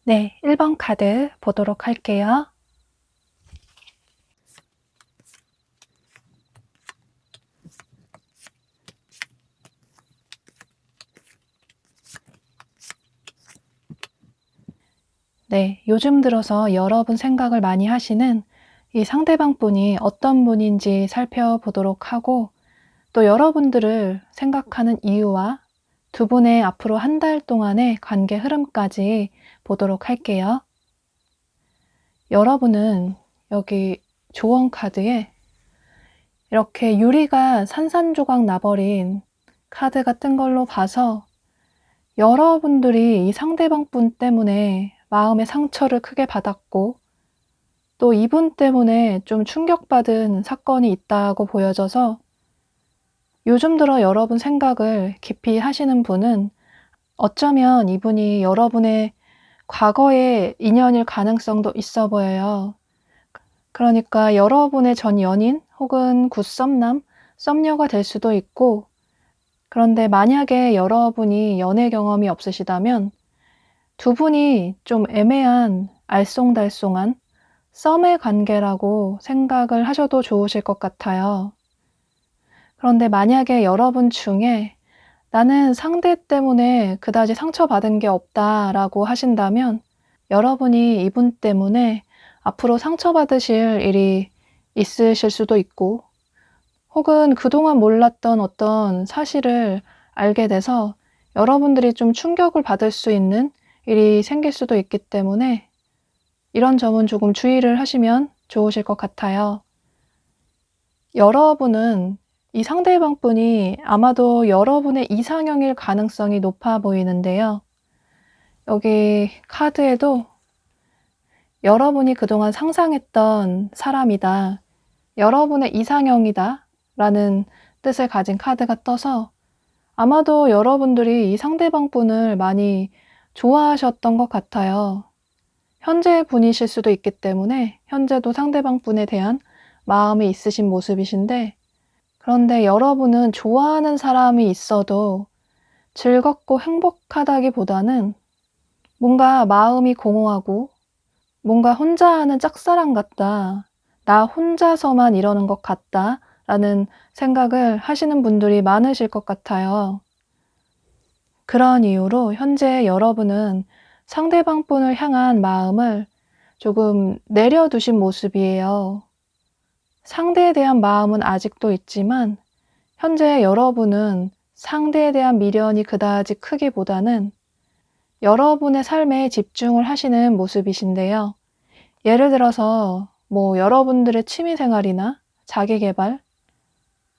네, 1번 카드 보도록 할게요. 네, 요즘 들어서 여러분 생각을 많이 하시는 이 상대방 분이 어떤 분인지 살펴보도록 하고, 또 여러분들을 생각하는 이유와 두 분의 앞으로 한 달 동안의 관계 흐름까지 보도록 할게요. 여러분은 여기 조언 카드에 이렇게 유리가 산산조각 나버린 카드가 뜬 걸로 봐서 여러분들이 이 상대방 분 때문에 마음의 상처를 크게 받았고, 또 이분 때문에 좀 충격받은 사건이 있다고 보여져서 요즘 들어 여러분 생각을 깊이 하시는 분은 어쩌면 이분이 여러분의 과거의 인연일 가능성도 있어 보여요. 그러니까 여러분의 전 연인 혹은 굿썸남, 썸녀가 될 수도 있고, 그런데 만약에 여러분이 연애 경험이 없으시다면 두 분이 좀 애매한 알쏭달쏭한 썸의 관계라고 생각을 하셔도 좋으실 것 같아요. 그런데 만약에 여러분 중에 나는 상대 때문에 그다지 상처받은 게 없다라고 하신다면 여러분이 이분 때문에 앞으로 상처받으실 일이 있으실 수도 있고, 혹은 그동안 몰랐던 어떤 사실을 알게 돼서 여러분들이 좀 충격을 받을 수 있는 일이 생길 수도 있기 때문에 이런 점은 조금 주의를 하시면 좋으실 것 같아요. 여러분은 이 상대방 분이 아마도 여러분의 이상형일 가능성이 높아 보이는데요. 여기 카드에도 여러분이 그동안 상상했던 사람이다, 여러분의 이상형이다 라는 뜻을 가진 카드가 떠서 아마도 여러분들이 이 상대방 분을 많이 좋아하셨던 것 같아요. 현재 분이실 수도 있기 때문에 현재도 상대방 분에 대한 마음이 있으신 모습이신데, 그런데 여러분은 좋아하는 사람이 있어도 즐겁고 행복하다기보다는 뭔가 마음이 공허하고 뭔가 혼자 하는 짝사랑 같다, 나 혼자서만 이러는 것 같다 라는 생각을 하시는 분들이 많으실 것 같아요. 그런 이유로 현재 여러분은 상대방 분을 향한 마음을 조금 내려두신 모습이에요. 상대에 대한 마음은 아직도 있지만 현재 여러분은 상대에 대한 미련이 그다지 크기보다는 여러분의 삶에 집중을 하시는 모습이신데요. 예를 들어서 여러분들의 취미생활이나 자기계발,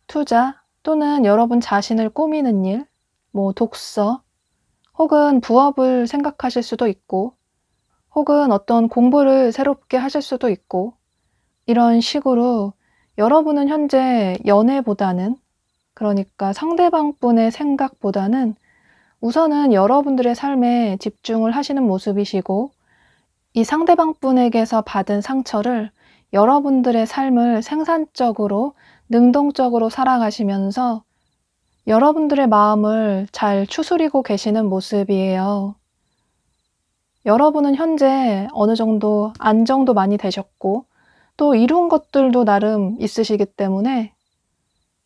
투자, 또는 여러분 자신을 꾸미는 일, 독서, 혹은 부업을 생각하실 수도 있고, 혹은 어떤 공부를 새롭게 하실 수도 있고, 이런 식으로 여러분은 현재 연애보다는, 그러니까 상대방 분의 생각보다는 우선은 여러분들의 삶에 집중을 하시는 모습이시고, 이 상대방 분에게서 받은 상처를 여러분들의 삶을 생산적으로, 능동적으로 살아가시면서 여러분들의 마음을 잘 추스리고 계시는 모습이에요. 여러분은 현재 어느 정도 안정도 많이 되셨고 또 이룬 것들도 나름 있으시기 때문에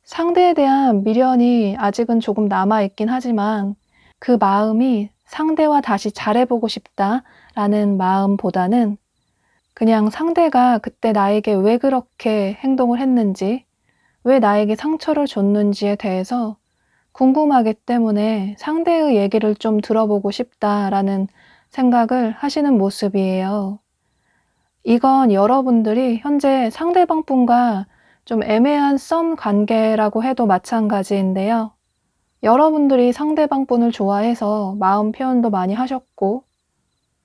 상대에 대한 미련이 아직은 조금 남아있긴 하지만 그 마음이 상대와 다시 잘해보고 싶다라는 마음보다는 그냥 상대가 그때 나에게 왜 그렇게 행동을 했는지, 왜 나에게 상처를 줬는지에 대해서 궁금하기 때문에 상대의 얘기를 좀 들어보고 싶다라는 생각을 하시는 모습이에요. 이건 여러분들이 현재 상대방 분과 좀 애매한 썸 관계라고 해도 마찬가지인데요. 여러분들이 상대방 분을 좋아해서 마음 표현도 많이 하셨고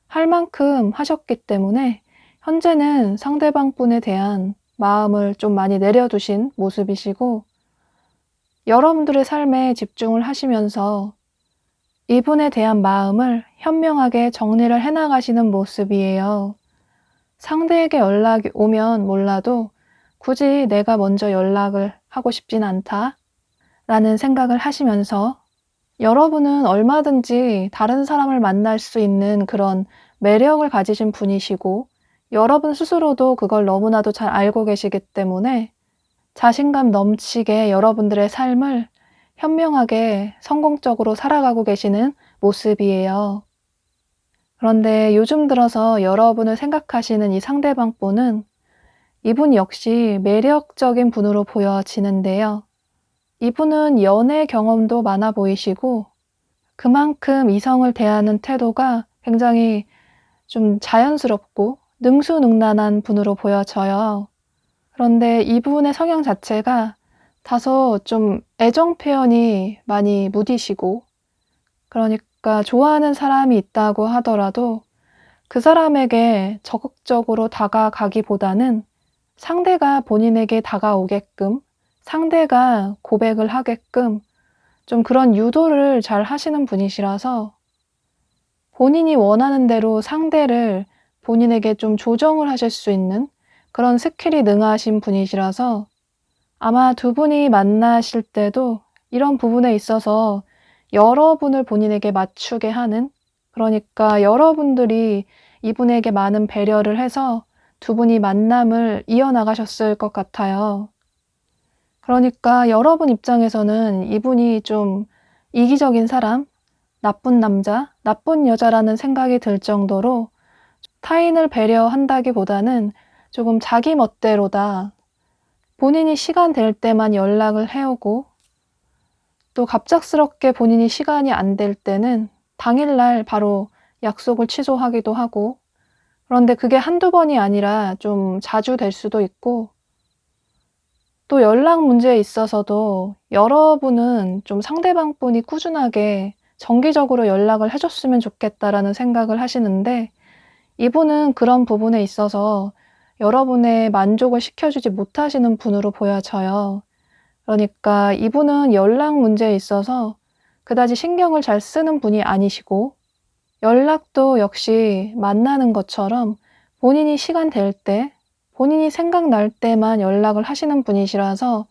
할 만큼 하셨기 때문에 현재는 상대방 분에 대한 마음을 좀 많이 내려두신 모습이시고, 여러분들의 삶에 집중을 하시면서 이분에 대한 마음을 현명하게 정리를 해나가시는 모습이에요. 상대에게 연락이 오면 몰라도 굳이 내가 먼저 연락을 하고 싶진 않다 라는 생각을 하시면서 여러분은 얼마든지 다른 사람을 만날 수 있는 그런 매력을 가지신 분이시고 여러분 스스로도 그걸 너무나도 잘 알고 계시기 때문에 자신감 넘치게 여러분들의 삶을 현명하게 성공적으로 살아가고 계시는 모습이에요. 그런데 요즘 들어서 여러분을 생각하시는 이 상대방 분은 이분 역시 매력적인 분으로 보여지는데요. 이분은 연애 경험도 많아 보이시고 그만큼 이성을 대하는 태도가 굉장히 좀 자연스럽고 능수능란한 분으로 보여져요. 그런데 이분의 성향 자체가 다소 좀 애정 표현이 많이 무디시고, 그러니까 좋아하는 사람이 있다고 하더라도 그 사람에게 적극적으로 다가가기보다는 상대가 본인에게 다가오게끔, 상대가 고백을 하게끔 좀 그런 유도를 잘 하시는 분이시라서 본인이 원하는 대로 상대를 본인에게 좀 조정을 하실 수 있는 그런 스킬이 능하신 분이시라서 아마 두 분이 만나실 때도 이런 부분에 있어서 여러분을 본인에게 맞추게 하는, 그러니까 여러분들이 이분에게 많은 배려를 해서 두 분이 만남을 이어나가셨을 것 같아요. 그러니까 여러분 입장에서는 이분이 좀 이기적인 사람, 나쁜 남자, 나쁜 여자라는 생각이 들 정도로 타인을 배려한다기보다는 조금 자기 멋대로다. 본인이 시간 될 때만 연락을 해오고 또 갑작스럽게 본인이 시간이 안 될 때는 당일날 바로 약속을 취소하기도 하고, 그런데 그게 한두 번이 아니라 좀 자주 될 수도 있고, 또 연락 문제에 있어서도 여러분은 좀 상대방 분이 꾸준하게 정기적으로 연락을 해줬으면 좋겠다라는 생각을 하시는데, 이분은 그런 부분에 있어서 여러분의 만족을 시켜주지 못하시는 분으로 보여져요. 그러니까 이분은 연락 문제에 있어서 그다지 신경을 잘 쓰는 분이 아니시고, 연락도 역시 만나는 것처럼 본인이 시간 될 때, 본인이 생각날 때만 연락을 하시는 분이시라서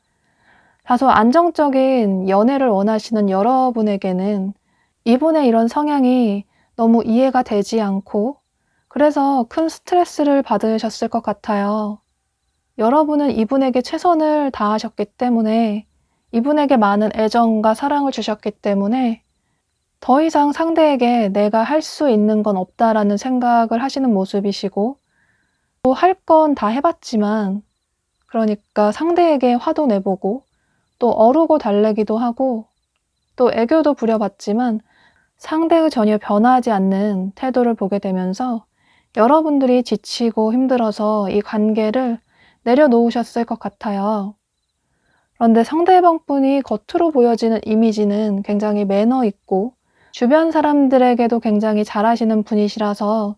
다소 안정적인 연애를 원하시는 여러분에게는 이분의 이런 성향이 너무 이해가 되지 않고, 그래서 큰 스트레스를 받으셨을 것 같아요. 여러분은 이분에게 최선을 다하셨기 때문에, 이분에게 많은 애정과 사랑을 주셨기 때문에 더 이상 상대에게 내가 할 수 있는 건 없다라는 생각을 하시는 모습이시고, 또 할 건 다 해봤지만, 그러니까 상대에게 화도 내보고 또 어르고 달래기도 하고 또 애교도 부려봤지만 상대의 전혀 변하지 않는 태도를 보게 되면서 여러분들이 지치고 힘들어서 이 관계를 내려놓으셨을 것 같아요. 그런데 상대방 분이 겉으로 보여지는 이미지는 굉장히 매너 있고 주변 사람들에게도 굉장히 잘하시는 분이시라서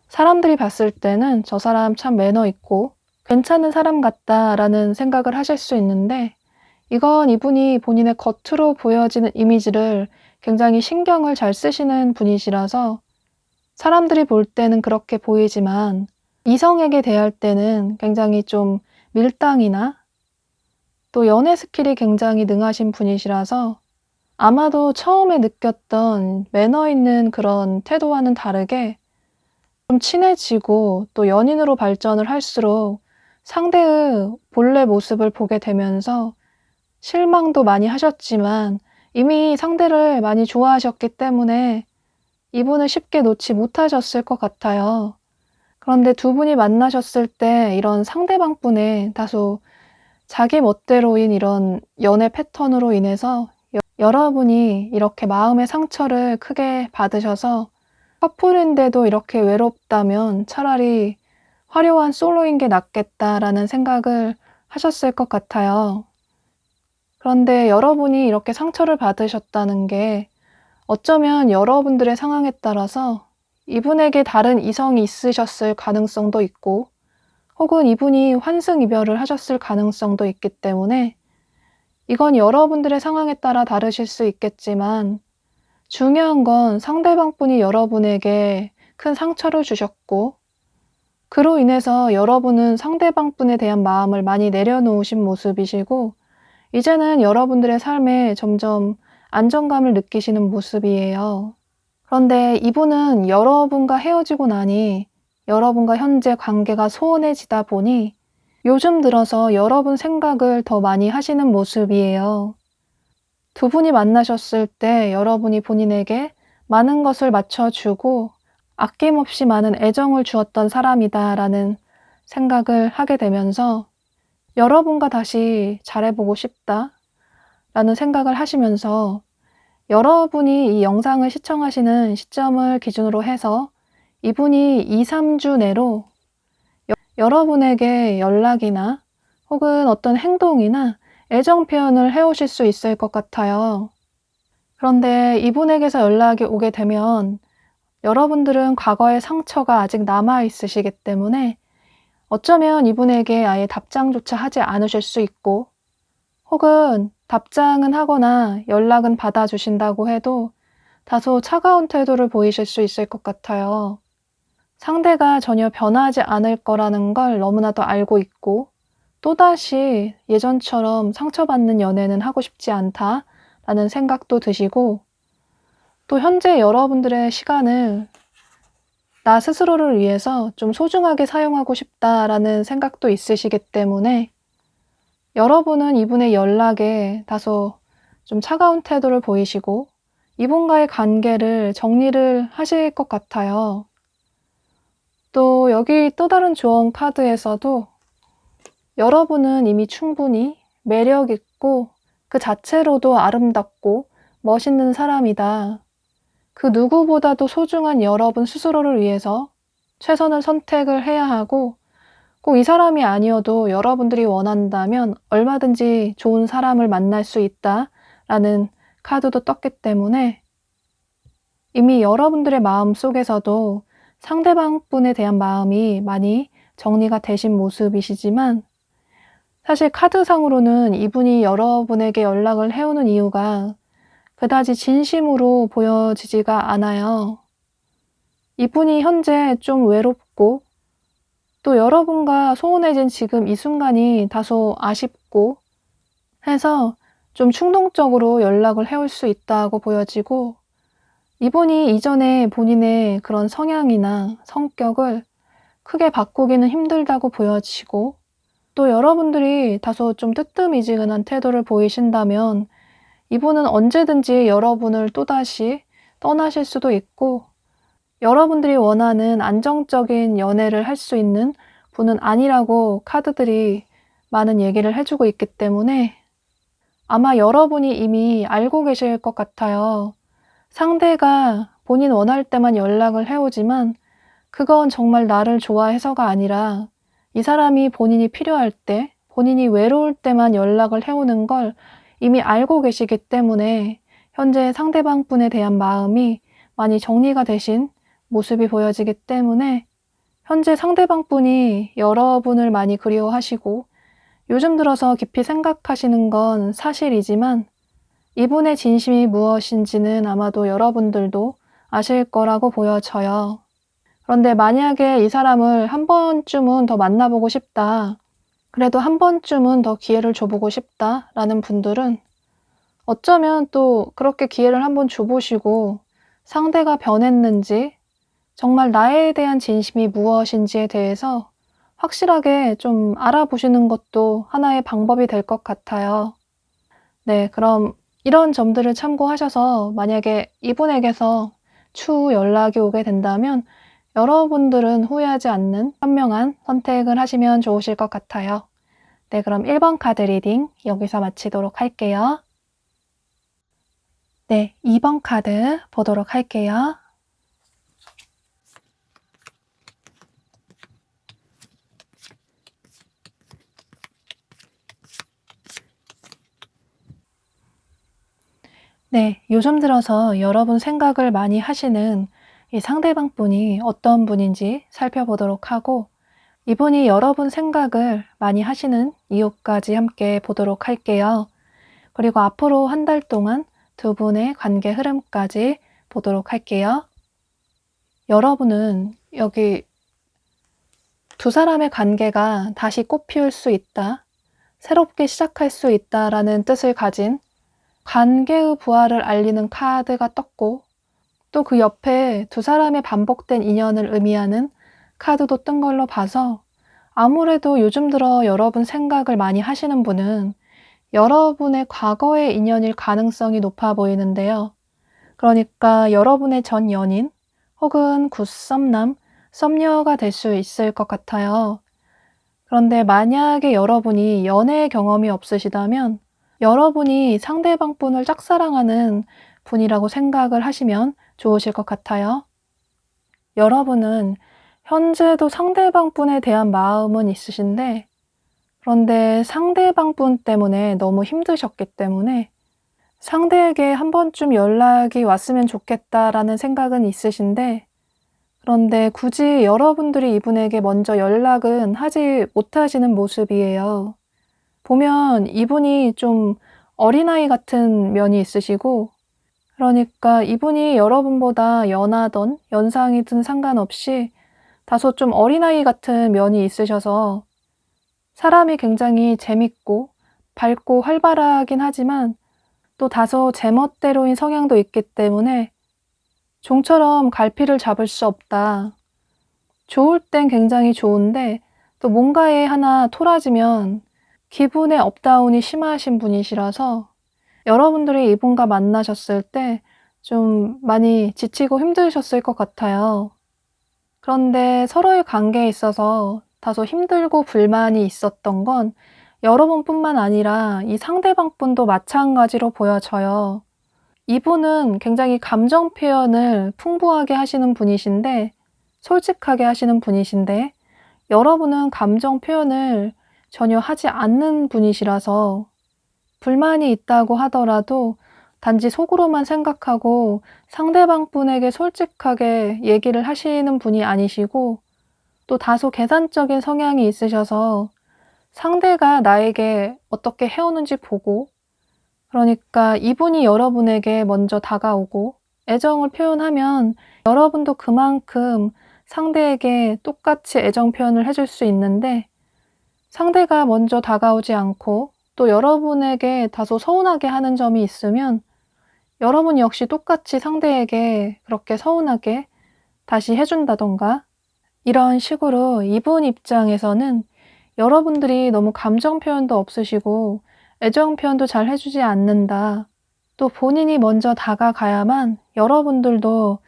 사람들이 봤을 때는 저 사람 참 매너 있고 괜찮은 사람 같다라는 생각을 하실 수 있는데, 이건 이분이 본인의 겉으로 보여지는 이미지를 굉장히 신경을 잘 쓰시는 분이시라서 사람들이 볼 때는 그렇게 보이지만 이성에게 대할 때는 굉장히 좀 밀당이나 또 연애 스킬이 굉장히 능하신 분이시라서 아마도 처음에 느꼈던 매너 있는 그런 태도와는 다르게 좀 친해지고 또 연인으로 발전을 할수록 상대의 본래 모습을 보게 되면서 실망도 많이 하셨지만 이미 상대를 많이 좋아하셨기 때문에 이분을 쉽게 놓지 못하셨을 것 같아요. 그런데 두 분이 만나셨을 때 이런 상대방 분의 다소 자기 멋대로인 이런 연애 패턴으로 인해서 여러분이 이렇게 마음의 상처를 크게 받으셔서 커플인데도 이렇게 외롭다면 차라리 화려한 솔로인 게 낫겠다라는 생각을 하셨을 것 같아요. 그런데 여러분이 이렇게 상처를 받으셨다는 게 어쩌면 여러분들의 상황에 따라서 이분에게 다른 이성이 있으셨을 가능성도 있고, 혹은 이분이 환승이별을 하셨을 가능성도 있기 때문에 이건 여러분들의 상황에 따라 다르실 수 있겠지만, 중요한 건 상대방 분이 여러분에게 큰 상처를 주셨고, 그로 인해서 여러분은 상대방 분에 대한 마음을 많이 내려놓으신 모습이시고, 이제는 여러분들의 삶에 점점 안정감을 느끼시는 모습이에요. 그런데 이분은 여러분과 헤어지고 나니 여러분과 현재 관계가 소원해지다 보니 요즘 들어서 여러분 생각을 더 많이 하시는 모습이에요. 두 분이 만나셨을 때 여러분이 본인에게 많은 것을 맞춰주고 아낌없이 많은 애정을 주었던 사람이다라는 생각을 하게 되면서 여러분과 다시 잘해보고 싶다라는 생각을 하시면서, 여러분이 이 영상을 시청하시는 시점을 기준으로 해서 이분이 2-3주 내로 여러분에게 연락이나 혹은 어떤 행동이나 애정 표현을 해오실 수 있을 것 같아요. 그런데 이분에게서 연락이 오게 되면 여러분들은 과거의 상처가 아직 남아 있으시기 때문에 어쩌면 이분에게 아예 답장조차 하지 않으실 수 있고, 혹은 답장은 하거나 연락은 받아주신다고 해도 다소 차가운 태도를 보이실 수 있을 것 같아요. 상대가 전혀 변하지 않을 거라는 걸 너무나도 알고 있고, 또다시 예전처럼 상처받는 연애는 하고 싶지 않다라는 생각도 드시고, 또 현재 여러분들의 시간을 나 스스로를 위해서 좀 소중하게 사용하고 싶다라는 생각도 있으시기 때문에 여러분은 이분의 연락에 다소 좀 차가운 태도를 보이시고 이분과의 관계를 정리를 하실 것 같아요. 또 여기 또 다른 조언 카드에서도 여러분은 이미 충분히 매력 있고 그 자체로도 아름답고 멋있는 사람이다. 그 누구보다도 소중한 여러분 스스로를 위해서 최선을 선택을 해야 하고, 꼭 이 사람이 아니어도 여러분들이 원한다면 얼마든지 좋은 사람을 만날 수 있다라는 카드도 떴기 때문에 이미 여러분들의 마음 속에서도 상대방 분에 대한 마음이 많이 정리가 되신 모습이시지만, 사실 카드상으로는 이분이 여러분에게 연락을 해오는 이유가 그다지 진심으로 보여지지가 않아요. 이분이 현재 좀 외롭고 또 여러분과 소원해진 지금 이 순간이 다소 아쉽고 해서 좀 충동적으로 연락을 해올 수 있다고 보여지고, 이분이 이전에 본인의 그런 성향이나 성격을 크게 바꾸기는 힘들다고 보여지고, 또 여러분들이 다소 좀 뜨뜻미지근한 태도를 보이신다면 이분은 언제든지 여러분을 또다시 떠나실 수도 있고, 여러분들이 원하는 안정적인 연애를 할 수 있는 분은 아니라고 카드들이 많은 얘기를 해주고 있기 때문에 아마 여러분이 이미 알고 계실 것 같아요. 상대가 본인 원할 때만 연락을 해오지만 그건 정말 나를 좋아해서가 아니라 이 사람이 본인이 필요할 때, 본인이 외로울 때만 연락을 해오는 걸 이미 알고 계시기 때문에 현재 상대방 분에 대한 마음이 많이 정리가 되신 모습이 보여지기 때문에 현재 상대방 분이 여러분을 많이 그리워하시고 요즘 들어서 깊이 생각하시는 건 사실이지만 이분의 진심이 무엇인지는 아마도 여러분들도 아실 거라고 보여져요. 그런데 만약에 이 사람을 한 번쯤은 더 만나보고 싶다, 그래도 한 번쯤은 더 기회를 줘보고 싶다라는 분들은 어쩌면 또 그렇게 기회를 한번 줘보시고 상대가 변했는지, 정말 나에 대한 진심이 무엇인지에 대해서 확실하게 좀 알아보시는 것도 하나의 방법이 될 것 같아요. 네, 그럼 이런 점들을 참고하셔서 만약에 이분에게서 추후 연락이 오게 된다면 여러분들은 후회하지 않는 현명한 선택을 하시면 좋으실 것 같아요. 네, 그럼 1번 카드 리딩 여기서 마치도록 할게요. 네, 2번 카드 보도록 할게요. 네, 요즘 들어서 여러분 생각을 많이 하시는 이 상대방 분이 어떤 분인지 살펴보도록 하고, 이분이 여러분 생각을 많이 하시는 이유까지 함께 보도록 할게요. 그리고 앞으로 한 달 동안 두 분의 관계 흐름까지 보도록 할게요. 여러분은 여기 두 사람의 관계가 다시 꽃피울 수 있다, 새롭게 시작할 수 있다라는 뜻을 가진 관계의 부활을 알리는 카드가 떴고, 또 그 옆에 두 사람의 반복된 인연을 의미하는 카드도 뜬 걸로 봐서 아무래도 요즘 들어 여러분 생각을 많이 하시는 분은 여러분의 과거의 인연일 가능성이 높아 보이는데요. 그러니까 여러분의 전 연인 혹은 굿썸남, 썸녀가 될 수 있을 것 같아요. 그런데 만약에 여러분이 연애 경험이 없으시다면 여러분이 상대방 분을 짝사랑하는 분이라고 생각을 하시면 좋으실 것 같아요. 여러분은 현재도 상대방 분에 대한 마음은 있으신데, 그런데 상대방 분 때문에 너무 힘드셨기 때문에 상대에게 한 번쯤 연락이 왔으면 좋겠다라는 생각은 있으신데, 그런데 굳이 여러분들이 이분에게 먼저 연락은 하지 못하시는 모습이에요. 보면 이분이 좀 어린아이 같은 면이 있으시고, 그러니까 이분이 여러분보다 연하던 연상이든 상관없이 다소 좀 어린아이 같은 면이 있으셔서 사람이 굉장히 재밌고 밝고 활발하긴 하지만 또 다소 제멋대로인 성향도 있기 때문에 종처럼 갈피를 잡을 수 없다. 좋을 땐 굉장히 좋은데 또 뭔가에 하나 토라지면 기분의 업다운이 심하신 분이시라서 여러분들이 이분과 만나셨을 때 좀 많이 지치고 힘드셨을 것 같아요. 그런데 서로의 관계에 있어서 다소 힘들고 불만이 있었던 건 여러분뿐만 아니라 이 상대방분도 마찬가지로 보여져요. 이분은 굉장히 감정 표현을 풍부하게 하시는 분이신데, 솔직하게 하시는 분이신데, 여러분은 감정 표현을 전혀 하지 않는 분이시라서 불만이 있다고 하더라도 단지 속으로만 생각하고 상대방 분에게 솔직하게 얘기를 하시는 분이 아니시고 또 다소 계산적인 성향이 있으셔서 상대가 나에게 어떻게 해오는지 보고, 그러니까 이분이 여러분에게 먼저 다가오고 애정을 표현하면 여러분도 그만큼 상대에게 똑같이 애정 표현을 해줄 수 있는데, 상대가 먼저 다가오지 않고 또 여러분에게 다소 서운하게 하는 점이 있으면 여러분 역시 똑같이 상대에게 그렇게 서운하게 다시 해준다던가, 이런 식으로 이분 입장에서는 여러분들이 너무 감정 표현도 없으시고 애정 표현도 잘 해주지 않는다. 또 본인이 먼저 다가가야만 여러분들도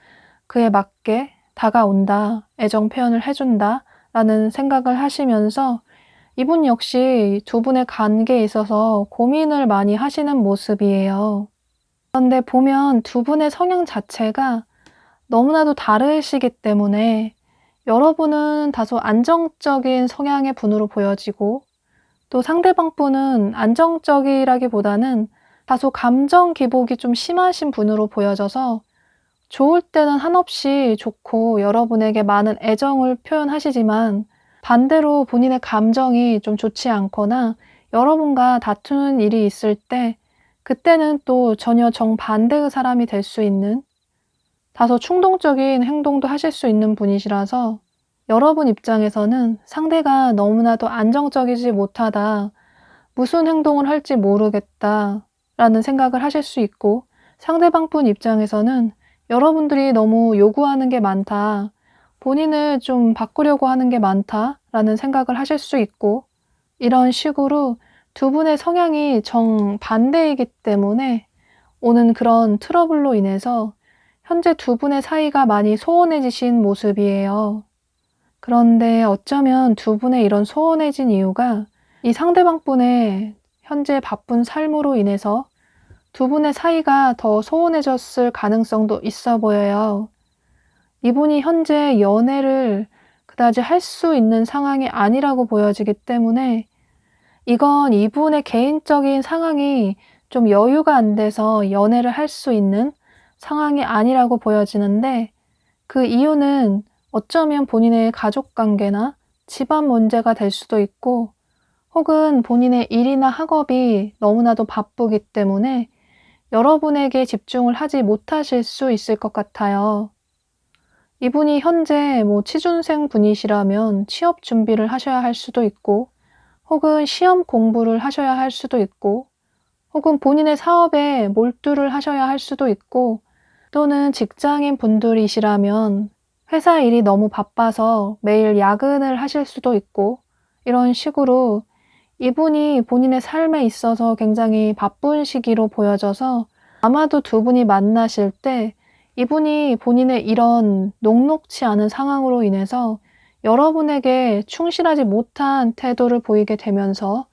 그에 맞게 다가온다. 애정 표현을 해준다. 라는 생각을 하시면서 이분 역시 두 분의 관계에 있어서 고민을 많이 하시는 모습이에요. 그런데 보면 두 분의 성향 자체가 너무나도 다르시기 때문에 여러분은 다소 안정적인 성향의 분으로 보여지고 또 상대방 분은 안정적이라기보다는 다소 감정 기복이 좀 심하신 분으로 보여져서 좋을 때는 한없이 좋고 여러분에게 많은 애정을 표현하시지만 반대로 본인의 감정이 좀 좋지 않거나 여러분과 다투는 일이 있을 때 그때는 또 전혀 정반대의 사람이 될 수 있는 다소 충동적인 행동도 하실 수 있는 분이시라서 여러분 입장에서는 상대가 너무나도 안정적이지 못하다, 무슨 행동을 할지 모르겠다 라는 생각을 하실 수 있고, 상대방 분 입장에서는 여러분들이 너무 요구하는 게 많다, 본인을 좀 바꾸려고 하는 게 많다 라는 생각을 하실 수 있고, 이런 식으로 두 분의 성향이 정반대이기 때문에 오는 그런 트러블로 인해서 현재 두 분의 사이가 많이 소원해지신 모습이에요. 그런데 어쩌면 두 분의 이런 소원해진 이유가 이 상대방 분의 현재 바쁜 삶으로 인해서 두 분의 사이가 더 소원해졌을 가능성도 있어 보여요. 이분이 현재 연애를 그다지 할 수 있는 상황이 아니라고 보여지기 때문에 이건 이분의 개인적인 상황이 좀 여유가 안 돼서 연애를 할 수 있는 상황이 아니라고 보여지는데, 그 이유는 어쩌면 본인의 가족 관계나 집안 문제가 될 수도 있고 혹은 본인의 일이나 학업이 너무나도 바쁘기 때문에 여러분에게 집중을 하지 못하실 수 있을 것 같아요. 이분이 현재 취준생 분이시라면 취업 준비를 하셔야 할 수도 있고 혹은 시험 공부를 하셔야 할 수도 있고 혹은 본인의 사업에 몰두를 하셔야 할 수도 있고, 또는 직장인 분들이시라면 회사 일이 너무 바빠서 매일 야근을 하실 수도 있고, 이런 식으로 이분이 본인의 삶에 있어서 굉장히 바쁜 시기로 보여져서 아마도 두 분이 만나실 때 이분이 본인의 이런 녹록치 않은 상황으로 인해서 여러분에게 충실하지 못한 태도를 보이게 되면서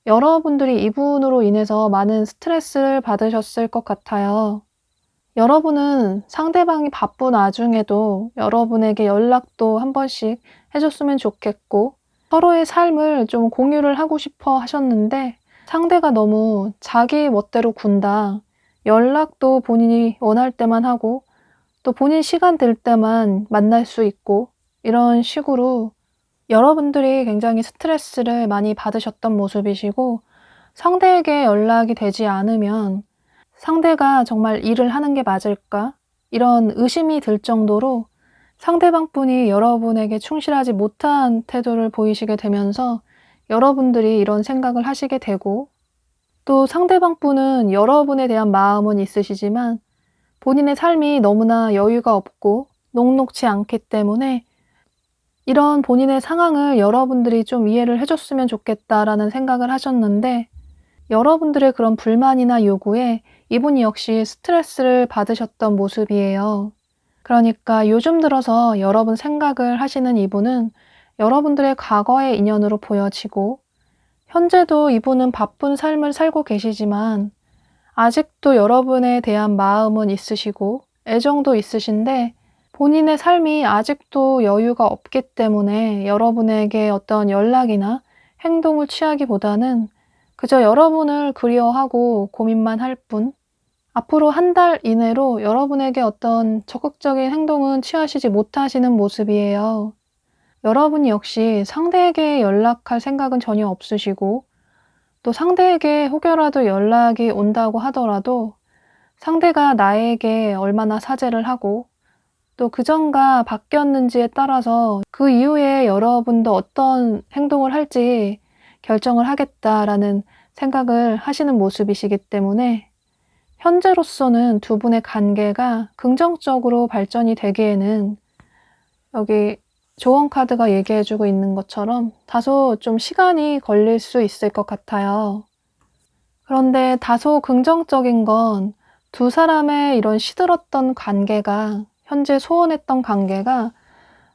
여러분들이 이분으로 인해서 많은 스트레스를 받으셨을 것 같아요. 여러분은 상대방이 바쁜 와중에도 여러분에게 연락도 한 번씩 해줬으면 좋겠고 서로의 삶을 좀 공유를 하고 싶어 하셨는데 상대가 너무 자기 멋대로 군다. 연락도 본인이 원할 때만 하고 또 본인 시간 될 때만 만날 수 있고, 이런 식으로 여러분들이 굉장히 스트레스를 많이 받으셨던 모습이시고, 상대에게 연락이 되지 않으면 상대가 정말 일을 하는 게 맞을까? 이런 의심이 들 정도로 상대방 분이 여러분에게 충실하지 못한 태도를 보이시게 되면서 여러분들이 이런 생각을 하시게 되고, 또 상대방 분은 여러분에 대한 마음은 있으시지만 본인의 삶이 너무나 여유가 없고 녹록지 않기 때문에 이런 본인의 상황을 여러분들이 좀 이해를 해줬으면 좋겠다라는 생각을 하셨는데, 여러분들의 그런 불만이나 요구에 이분이 역시 스트레스를 받으셨던 모습이에요. 그러니까 요즘 들어서 여러분 생각을 하시는 이분은 여러분들의 과거의 인연으로 보여지고, 현재도 이분은 바쁜 삶을 살고 계시지만 아직도 여러분에 대한 마음은 있으시고 애정도 있으신데, 본인의 삶이 아직도 여유가 없기 때문에 여러분에게 어떤 연락이나 행동을 취하기보다는 그저 여러분을 그리워하고 고민만 할 뿐, 앞으로 한 달 이내로 여러분에게 어떤 적극적인 행동은 취하시지 못하시는 모습이에요. 여러분이 역시 상대에게 연락할 생각은 전혀 없으시고, 또 상대에게 혹여라도 연락이 온다고 하더라도 상대가 나에게 얼마나 사죄를 하고 또 그전과 바뀌었는지에 따라서 그 이후에 여러분도 어떤 행동을 할지 결정을 하겠다라는 생각을 하시는 모습이시기 때문에, 현재로서는 두 분의 관계가 긍정적으로 발전이 되기에는 여기 조언 카드가 얘기해주고 있는 것처럼 다소 좀 시간이 걸릴 수 있을 것 같아요. 그런데 다소 긍정적인 건 두 사람의 이런 시들었던 관계가, 현재 소원했던 관계가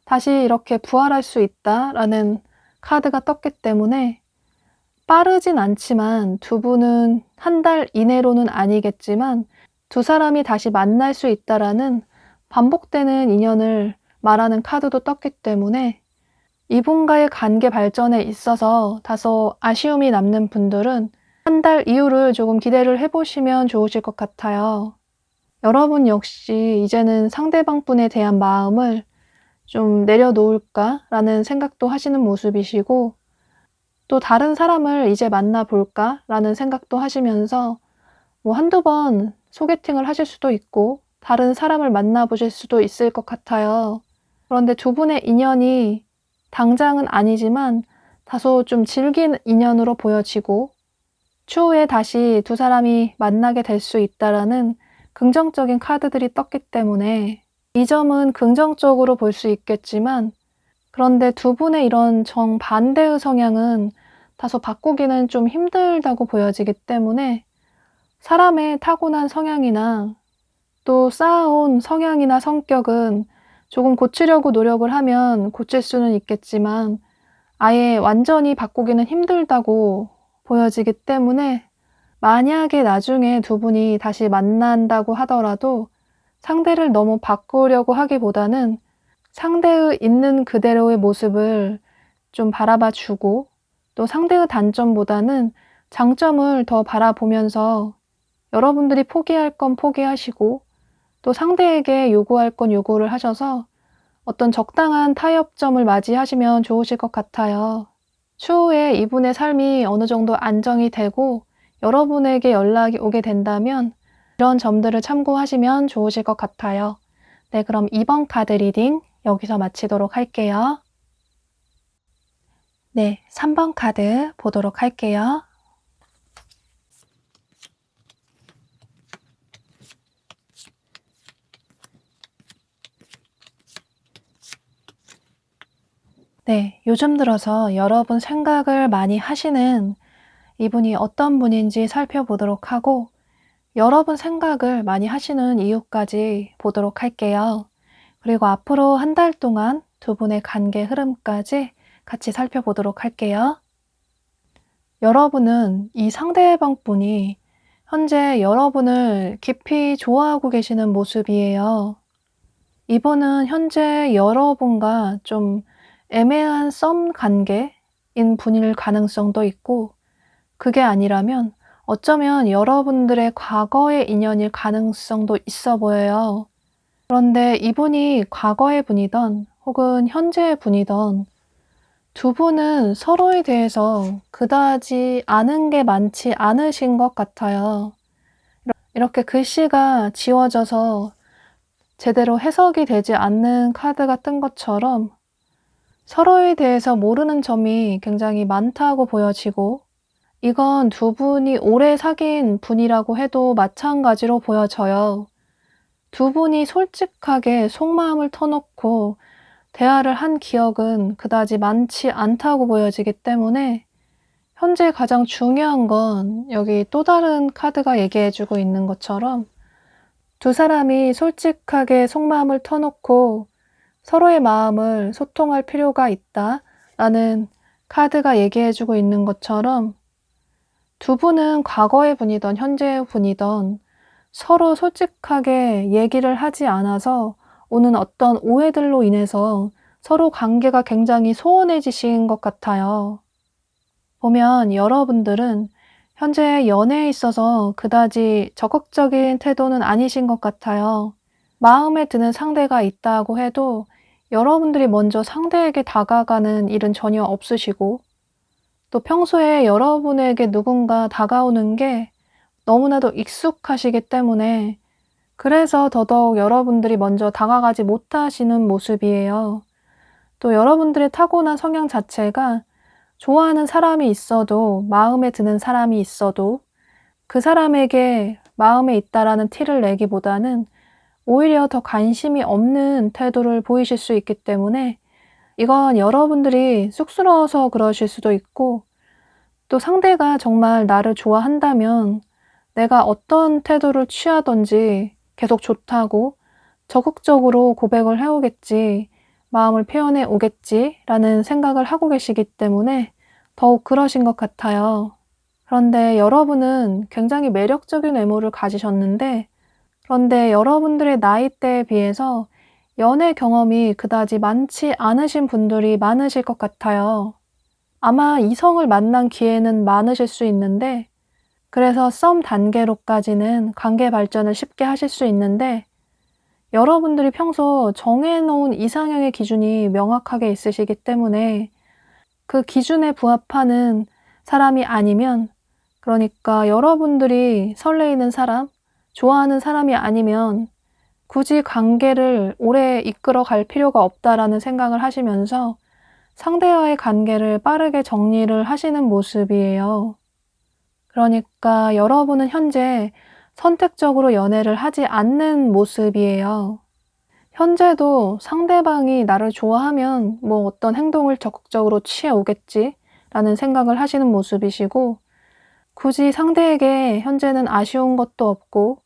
다시 이렇게 부활할 수 있다라는 카드가 떴기 때문에, 빠르진 않지만 두 분은 한 달 이내로는 아니겠지만 두 사람이 다시 만날 수 있다라는 반복되는 인연을 말하는 카드도 떴기 때문에, 이분과의 관계 발전에 있어서 다소 아쉬움이 남는 분들은 한 달 이후를 조금 기대를 해보시면 좋으실 것 같아요. 여러분 역시 이제는 상대방 분에 대한 마음을 좀 내려놓을까라는 생각도 하시는 모습이시고, 또 다른 사람을 이제 만나볼까라는 생각도 하시면서 뭐 한두 번 소개팅을 하실 수도 있고 다른 사람을 만나보실 수도 있을 것 같아요. 그런데 두 분의 인연이 당장은 아니지만 다소 좀 질긴 인연으로 보여지고, 추후에 다시 두 사람이 만나게 될 수 있다라는 긍정적인 카드들이 떴기 때문에 이 점은 긍정적으로 볼 수 있겠지만, 그런데 두 분의 이런 정반대의 성향은 다소 바꾸기는 좀 힘들다고 보여지기 때문에, 사람의 타고난 성향이나 또 쌓아온 성향이나 성격은 조금 고치려고 노력을 하면 고칠 수는 있겠지만 아예 완전히 바꾸기는 힘들다고 보여지기 때문에, 만약에 나중에 두 분이 다시 만난다고 하더라도 상대를 너무 바꾸려고 하기보다는 상대의 있는 그대로의 모습을 좀 바라봐 주고, 또 상대의 단점보다는 장점을 더 바라보면서 여러분들이 포기할 건 포기하시고 또 상대에게 요구할 건 요구를 하셔서 어떤 적당한 타협점을 맞이하시면 좋으실 것 같아요. 추후에 이분의 삶이 어느 정도 안정이 되고 여러분에게 연락이 오게 된다면 이런 점들을 참고하시면 좋으실 것 같아요. 네, 그럼 2번 카드 리딩 여기서 마치도록 할게요. 네, 3번 카드 보도록 할게요. 네, 요즘 들어서 여러분 생각을 많이 하시는 이분이 어떤 분인지 살펴보도록 하고, 여러분 생각을 많이 하시는 이유까지 보도록 할게요. 그리고 앞으로 한 달 동안 두 분의 관계 흐름까지 같이 살펴보도록 할게요. 여러분은 이 상대방 분이 현재 여러분을 깊이 좋아하고 계시는 모습이에요. 이분은 현재 여러분과 좀 애매한 썸 관계인 분일 가능성도 있고, 그게 아니라면 어쩌면 여러분들의 과거의 인연일 가능성도 있어 보여요. 그런데 이분이 과거의 분이던 혹은 현재의 분이던 두 분은 서로에 대해서 그다지 아는 게 많지 않으신 것 같아요. 이렇게 글씨가 지워져서 제대로 해석이 되지 않는 카드가 뜬 것처럼 서로에 대해서 모르는 점이 굉장히 많다고 보여지고, 이건 두 분이 오래 사귄 분이라고 해도 마찬가지로 보여져요. 두 분이 솔직하게 속마음을 터놓고 대화를 한 기억은 그다지 많지 않다고 보여지기 때문에, 현재 가장 중요한 건 여기 또 다른 카드가 얘기해주고 있는 것처럼 두 사람이 솔직하게 속마음을 터놓고 서로의 마음을 소통할 필요가 있다라는 카드가 얘기해주고 있는 것처럼, 두 분은 과거의 분이든 현재의 분이든 서로 솔직하게 얘기를 하지 않아서 오는 어떤 오해들로 인해서 서로 관계가 굉장히 소원해지신 것 같아요. 보면 여러분들은 현재 연애에 있어서 그다지 적극적인 태도는 아니신 것 같아요. 마음에 드는 상대가 있다고 해도 여러분들이 먼저 상대에게 다가가는 일은 전혀 없으시고, 또 평소에 여러분에게 누군가 다가오는 게 너무나도 익숙하시기 때문에, 그래서 더더욱 여러분들이 먼저 다가가지 못하시는 모습이에요. 또 여러분들의 타고난 성향 자체가 좋아하는 사람이 있어도, 마음에 드는 사람이 있어도 그 사람에게 마음에 있다라는 티를 내기보다는 오히려 더 관심이 없는 태도를 보이실 수 있기 때문에, 이건 여러분들이 쑥스러워서 그러실 수도 있고, 또 상대가 정말 나를 좋아한다면 내가 어떤 태도를 취하든지 계속 좋다고 적극적으로 고백을 해오겠지, 마음을 표현해 오겠지라는 생각을 하고 계시기 때문에 더욱 그러신 것 같아요. 그런데 여러분은 굉장히 매력적인 외모를 가지셨는데, 그런데 여러분들의 나이대에 비해서 연애 경험이 그다지 많지 않으신 분들이 많으실 것 같아요. 아마 이성을 만난 기회는 많으실 수 있는데, 그래서 썸 단계로까지는 관계 발전을 쉽게 하실 수 있는데, 여러분들이 평소 정해놓은 이상형의 기준이 명확하게 있으시기 때문에 그 기준에 부합하는 사람이 아니면, 그러니까 여러분들이 설레이는 사람, 좋아하는 사람이 아니면 굳이 관계를 오래 이끌어 갈 필요가 없다라는 생각을 하시면서 상대와의 관계를 빠르게 정리를 하시는 모습이에요. 그러니까 여러분은 현재 선택적으로 연애를 하지 않는 모습이에요. 현재도 상대방이 나를 좋아하면 뭐 어떤 행동을 적극적으로 취해 오겠지라는 생각을 하시는 모습이시고, 굳이 상대에게 현재는 아쉬운 것도 없고,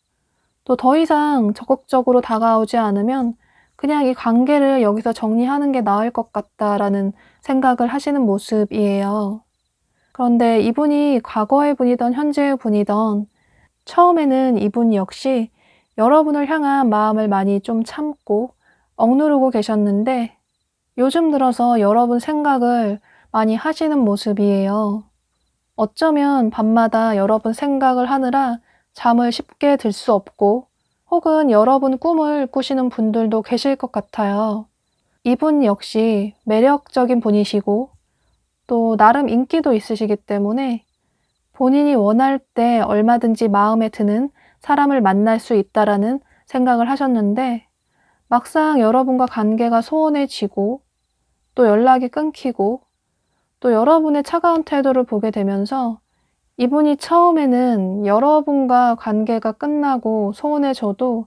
또 더 이상 적극적으로 다가오지 않으면 그냥 이 관계를 여기서 정리하는 게 나을 것 같다라는 생각을 하시는 모습이에요. 그런데 이분이 과거의 분이든 현재의 분이든 처음에는 이분 역시 여러분을 향한 마음을 많이 좀 참고 억누르고 계셨는데, 요즘 들어서 여러분 생각을 많이 하시는 모습이에요. 어쩌면 밤마다 여러분 생각을 하느라 잠을 쉽게 들 수 없고, 혹은 여러분 꿈을 꾸시는 분들도 계실 것 같아요. 이분 역시 매력적인 분이시고, 또 나름 인기도 있으시기 때문에 본인이 원할 때 얼마든지 마음에 드는 사람을 만날 수 있다라는 생각을 하셨는데, 막상 여러분과 관계가 소원해지고 또 연락이 끊기고 또 여러분의 차가운 태도를 보게 되면서, 이분이 처음에는 여러분과 관계가 끝나고 소원해져도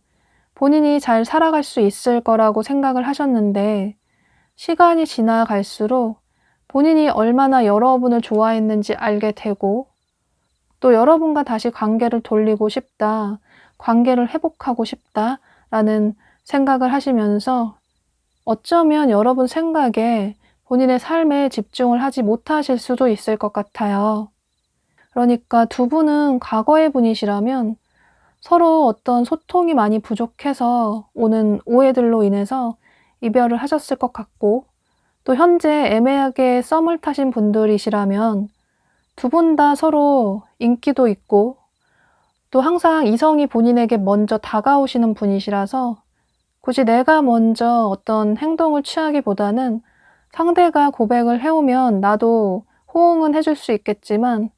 본인이 잘 살아갈 수 있을 거라고 생각을 하셨는데, 시간이 지나갈수록 본인이 얼마나 여러분을 좋아했는지 알게 되고, 또 여러분과 다시 관계를 돌리고 싶다, 관계를 회복하고 싶다라는 생각을 하시면서 어쩌면 여러분 생각에 본인의 삶에 집중을 하지 못하실 수도 있을 것 같아요. 그러니까 두 분은 과거의 분이시라면 서로 어떤 소통이 많이 부족해서 오는 오해들로 인해서 이별을 하셨을 것 같고, 또 현재 애매하게 썸을 타신 분들이시라면 두 분 다 서로 인기도 있고 또 항상 이성이 본인에게 먼저 다가오시는 분이시라서, 굳이 내가 먼저 어떤 행동을 취하기보다는 상대가 고백을 해오면 나도 호응은 해줄 수 있겠지만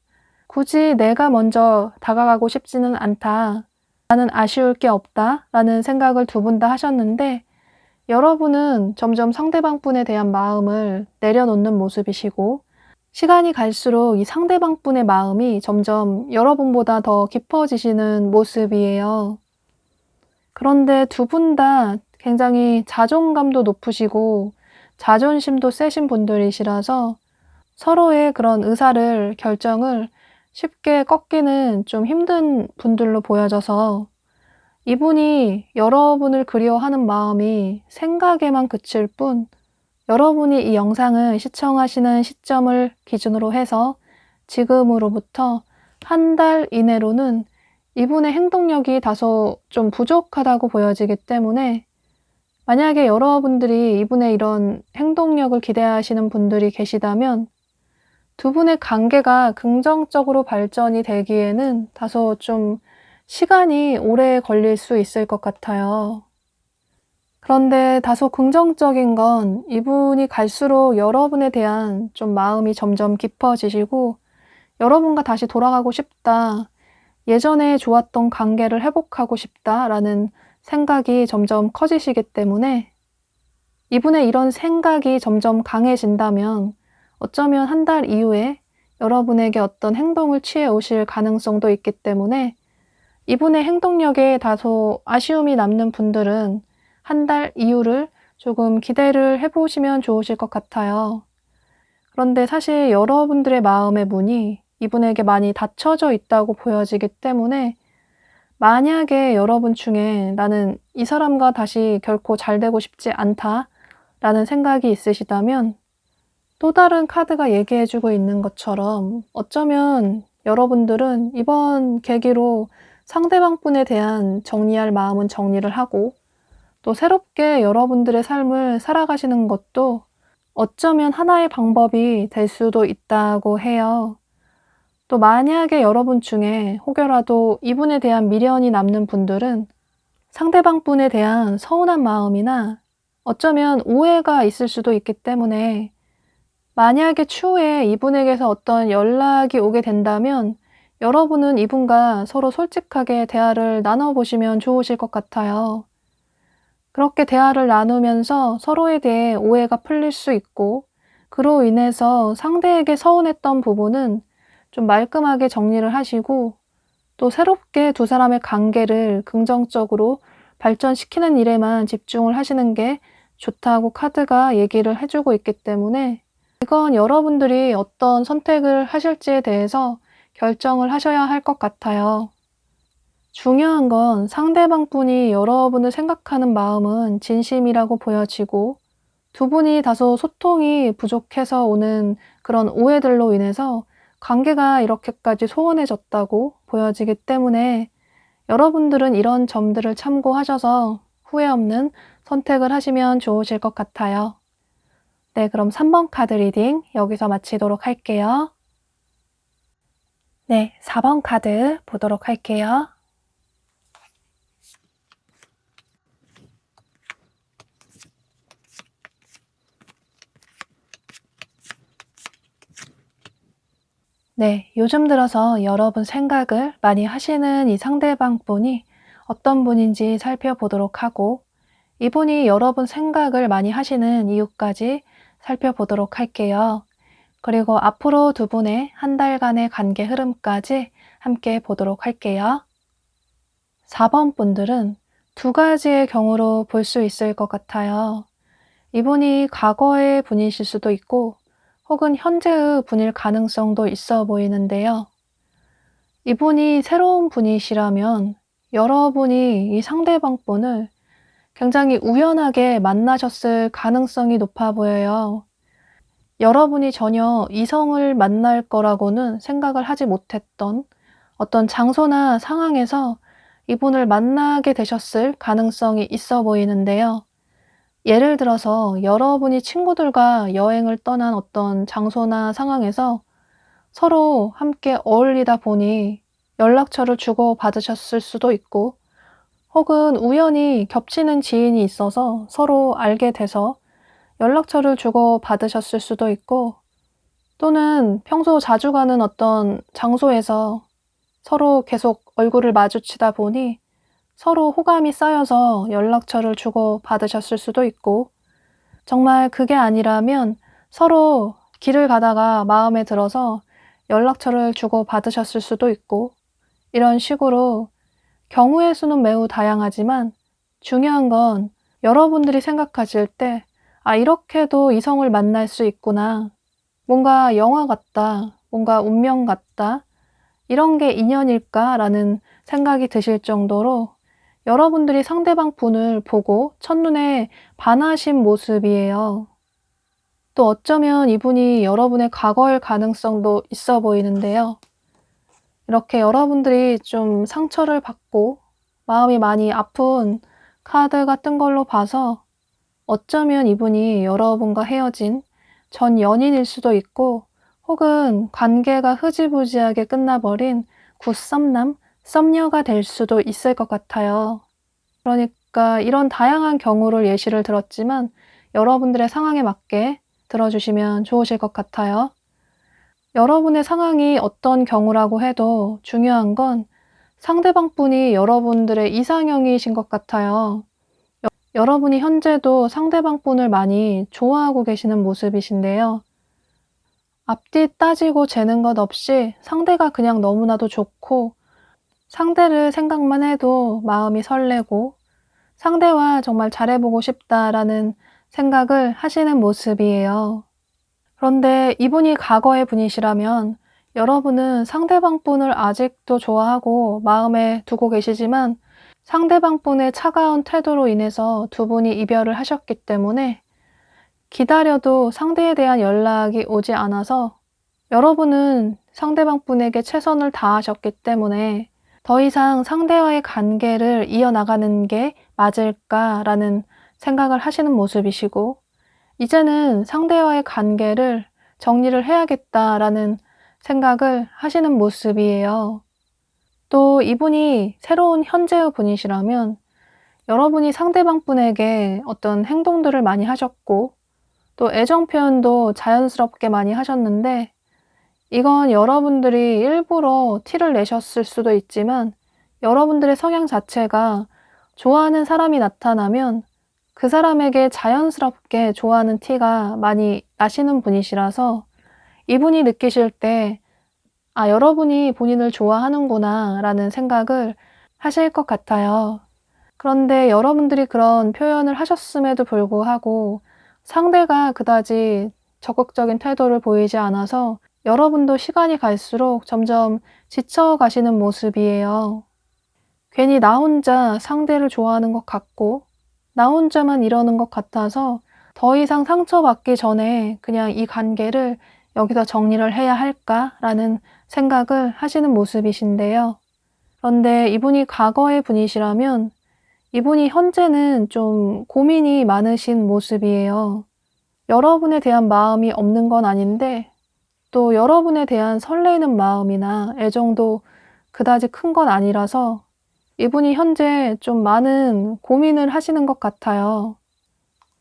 굳이 내가 먼저 다가가고 싶지는 않다. 나는 아쉬울 게 없다 라는 생각을 두 분 다 하셨는데 여러분은 점점 상대방 분에 대한 마음을 내려놓는 모습이시고 시간이 갈수록 이 상대방 분의 마음이 점점 여러분보다 더 깊어지시는 모습이에요. 그런데 두 분 다 굉장히 자존감도 높으시고 자존심도 세신 분들이시라서 서로의 그런 의사를, 결정을 쉽게 꺾기는 좀 힘든 분들로 보여져서 이분이 여러분을 그리워하는 마음이 생각에만 그칠 뿐 여러분이 이 영상을 시청하시는 시점을 기준으로 해서 지금으로부터 한 달 이내로는 이분의 행동력이 다소 좀 부족하다고 보여지기 때문에 만약에 여러분들이 이분의 이런 행동력을 기대하시는 분들이 계시다면 두 분의 관계가 긍정적으로 발전이 되기에는 다소 좀 시간이 오래 걸릴 수 있을 것 같아요. 그런데 다소 긍정적인 건 이분이 갈수록 여러분에 대한 좀 마음이 점점 깊어지시고 여러분과 다시 돌아가고 싶다. 예전에 좋았던 관계를 회복하고 싶다라는 생각이 점점 커지시기 때문에 이분의 이런 생각이 점점 강해진다면 어쩌면 한 달 이후에 여러분에게 어떤 행동을 취해 오실 가능성도 있기 때문에 이분의 행동력에 다소 아쉬움이 남는 분들은 한 달 이후를 조금 기대를 해보시면 좋으실 것 같아요. 그런데 사실 여러분들의 마음의 문이 이분에게 많이 닫혀져 있다고 보여지기 때문에 만약에 여러분 중에 나는 이 사람과 다시 결코 잘 되고 싶지 않다라는 생각이 있으시다면 또 다른 카드가 얘기해주고 있는 것처럼 어쩌면 여러분들은 이번 계기로 상대방 분에 대한 정리할 마음은 정리를 하고 또 새롭게 여러분들의 삶을 살아가시는 것도 어쩌면 하나의 방법이 될 수도 있다고 해요. 또 만약에 여러분 중에 혹여라도 이분에 대한 미련이 남는 분들은 상대방 분에 대한 서운한 마음이나 어쩌면 오해가 있을 수도 있기 때문에 만약에 추후에 이분에게서 어떤 연락이 오게 된다면 여러분은 이분과 서로 솔직하게 대화를 나눠보시면 좋으실 것 같아요. 그렇게 대화를 나누면서 서로에 대해 오해가 풀릴 수 있고 그로 인해서 상대에게 서운했던 부분은 좀 말끔하게 정리를 하시고 또 새롭게 두 사람의 관계를 긍정적으로 발전시키는 일에만 집중을 하시는 게 좋다고 카드가 얘기를 해주고 있기 때문에 이건 여러분들이 어떤 선택을 하실지에 대해서 결정을 하셔야 할 것 같아요. 중요한 건 상대방 분이 여러분을 생각하는 마음은 진심이라고 보여지고 두 분이 다소 소통이 부족해서 오는 그런 오해들로 인해서 관계가 이렇게까지 소원해졌다고 보여지기 때문에 여러분들은 이런 점들을 참고하셔서 후회 없는 선택을 하시면 좋으실 것 같아요. 네, 그럼 3번 카드 리딩 여기서 마치도록 할게요. 네, 4번 카드 보도록 할게요. 네, 요즘 들어서 여러분 생각을 많이 하시는 이 상대방 분이 어떤 분인지 살펴보도록 하고 이분이 여러분 생각을 많이 하시는 이유까지 살펴보도록 할게요. 그리고 앞으로 두 분의 한 달간의 관계 흐름까지 함께 보도록 할게요. 4번 분들은 두 가지의 경우로 볼 수 있을 것 같아요. 이분이 과거의 분이실 수도 있고 혹은 현재의 분일 가능성도 있어 보이는데요. 이분이 새로운 분이시라면 여러분이 이 상대방 분을 굉장히 우연하게 만나셨을 가능성이 높아 보여요. 여러분이 전혀 이성을 만날 거라고는 생각을 하지 못했던 어떤 장소나 상황에서 이분을 만나게 되셨을 가능성이 있어 보이는데요. 예를 들어서 여러분이 친구들과 여행을 떠난 어떤 장소나 상황에서 서로 함께 어울리다 보니 연락처를 주고받으셨을 수도 있고 혹은 우연히 겹치는 지인이 있어서 서로 알게 돼서 연락처를 주고받으셨을 수도 있고 또는 평소 자주 가는 어떤 장소에서 서로 계속 얼굴을 마주치다 보니 서로 호감이 쌓여서 연락처를 주고 받으셨을 수도 있고, 정말 그게 아니라면 서로 길을 가다가 마음에 들어서 연락처를 주고 받으셨을 수도 있고, 이런 식으로 경우의 수는 매우 다양하지만 중요한 건 여러분들이 생각하실 때, 아, 이렇게도 이성을 만날 수 있구나. 뭔가 영화 같다. 뭔가 운명 같다. 이런 게 인연일까라는 생각이 드실 정도로 여러분들이 상대방 분을 보고 첫눈에 반하신 모습이에요. 또 어쩌면 이분이 여러분의 과거일 가능성도 있어 보이는데요. 이렇게 여러분들이 좀 상처를 받고 마음이 많이 아픈 카드가 뜬 걸로 봐서 어쩌면 이분이 여러분과 헤어진 전 연인일 수도 있고, 혹은 관계가 흐지부지하게 끝나버린 굿썸남, 썸녀가 될 수도 있을 것 같아요. 그러니까 이런 다양한 경우를 예시를 들었지만 여러분들의 상황에 맞게 들어주시면 좋으실 것 같아요. 여러분의 상황이 어떤 경우라고 해도 중요한 건 상대방 분이 여러분들의 이상형이신 것 같아요. 여러분이 현재도 상대방 분을 많이 좋아하고 계시는 모습이신데요. 앞뒤 따지고 재는 것 없이 상대가 그냥 너무나도 좋고, 상대를 생각만 해도 마음이 설레고, 상대와 정말 잘해보고 싶다라는 생각을 하시는 모습이에요. 그런데 이분이 과거의 분이시라면 여러분은 상대방 분을 아직도 좋아하고 마음에 두고 계시지만, 상대방 분의 차가운 태도로 인해서 두 분이 이별을 하셨기 때문에 기다려도 상대에 대한 연락이 오지 않아서, 여러분은 상대방 분에게 최선을 다하셨기 때문에 더 이상 상대와의 관계를 이어나가는 게 맞을까라는 생각을 하시는 모습이시고, 이제는 상대와의 관계를 정리를 해야겠다라는 생각을 하시는 모습이에요. 또 이분이 새로운 현재의 분이시라면 여러분이 상대방 분에게 어떤 행동들을 많이 하셨고, 또 애정 표현도 자연스럽게 많이 하셨는데, 이건 여러분들이 일부러 티를 내셨을 수도 있지만 여러분들의 성향 자체가 좋아하는 사람이 나타나면 그 사람에게 자연스럽게 좋아하는 티가 많이 나시는 분이시라서, 이분이 느끼실 때, 아, 여러분이 본인을 좋아하는구나 라는 생각을 하실 것 같아요. 그런데 여러분들이 그런 표현을 하셨음에도 불구하고 상대가 그다지 적극적인 태도를 보이지 않아서 여러분도 시간이 갈수록 점점 지쳐가시는 모습이에요. 괜히 나 혼자 상대를 좋아하는 것 같고, 나 혼자만 이러는 것 같아서 더 이상 상처받기 전에 그냥 이 관계를 여기서 정리를 해야 할까라는 생각을 하시는 모습이신데요. 그런데 이분이 과거의 분이시라면 이분이 현재는 좀 고민이 많으신 모습이에요. 여러분에 대한 마음이 없는 건 아닌데, 또 여러분에 대한 설레이는 마음이나 애정도 그다지 큰 건 아니라서 이분이 현재 좀 많은 고민을 하시는 것 같아요.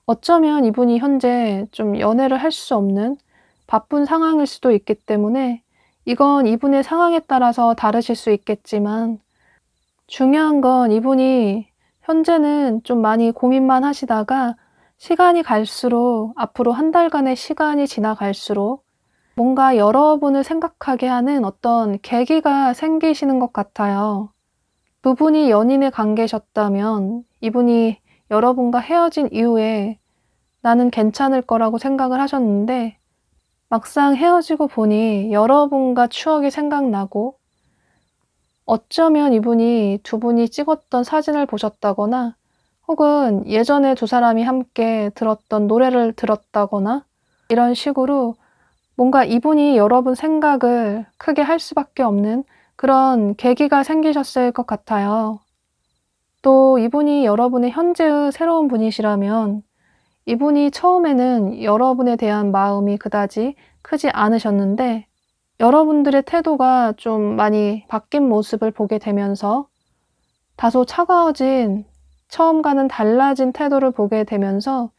어쩌면 이분이 현재 좀 연애를 할 수 없는 바쁜 상황일 수도 있기 때문에 이건 이분의 상황에 따라서 다르실 수 있겠지만, 중요한 건 이분이 현재는 좀 많이 고민만 하시다가 시간이 갈수록, 앞으로 한 달간의 시간이 지나갈수록 뭔가 여러분을 생각하게 하는 어떤 계기가 생기시는 것 같아요. 두 분이 연인의 관계셨다면 이분이 여러분과 헤어진 이후에 나는 괜찮을 거라고 생각을 하셨는데, 막상 헤어지고 보니 여러분과 추억이 생각나고, 어쩌면 이분이 두 분이 찍었던 사진을 보셨다거나, 혹은 예전에 두 사람이 함께 들었던 노래를 들었다거나, 이런 식으로 뭔가 이분이 여러분 생각을 크게 할 수밖에 없는 그런 계기가 생기셨을 것 같아요. 또 이분이 여러분의 현재의 새로운 분이시라면 이분이 처음에는 여러분에 대한 마음이 그다지 크지 않으셨는데, 여러분들의 태도가 좀 많이 바뀐 모습을 보게 되면서 다소 차가워진, 처음과는 달라진 태도를 보게 되면서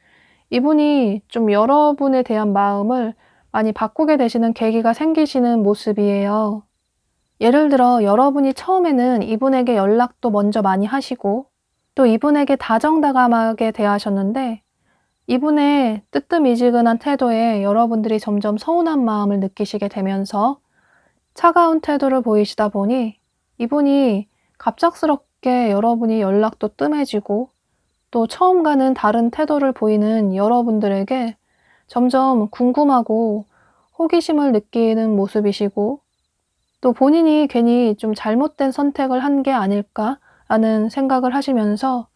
이분이 좀 여러분에 대한 마음을 많이 바꾸게 되시는 계기가 생기시는 모습이에요. 예를 들어 여러분이 처음에는 이분에게 연락도 먼저 많이 하시고 또 이분에게 다정다감하게 대하셨는데 이분의 뜨뜻미지근한 태도에 여러분들이 점점 서운한 마음을 느끼시게 되면서 차가운 태도를 보이시다 보니 이분이 갑작스럽게 여러분이 연락도 뜸해지고 또 처음과는 다른 태도를 보이는 여러분들에게 점점 궁금하고 호기심을 느끼는 모습이시고 또 본인이 괜히 좀 잘못된 선택을 한 게 아닐까라는 생각을 하시면서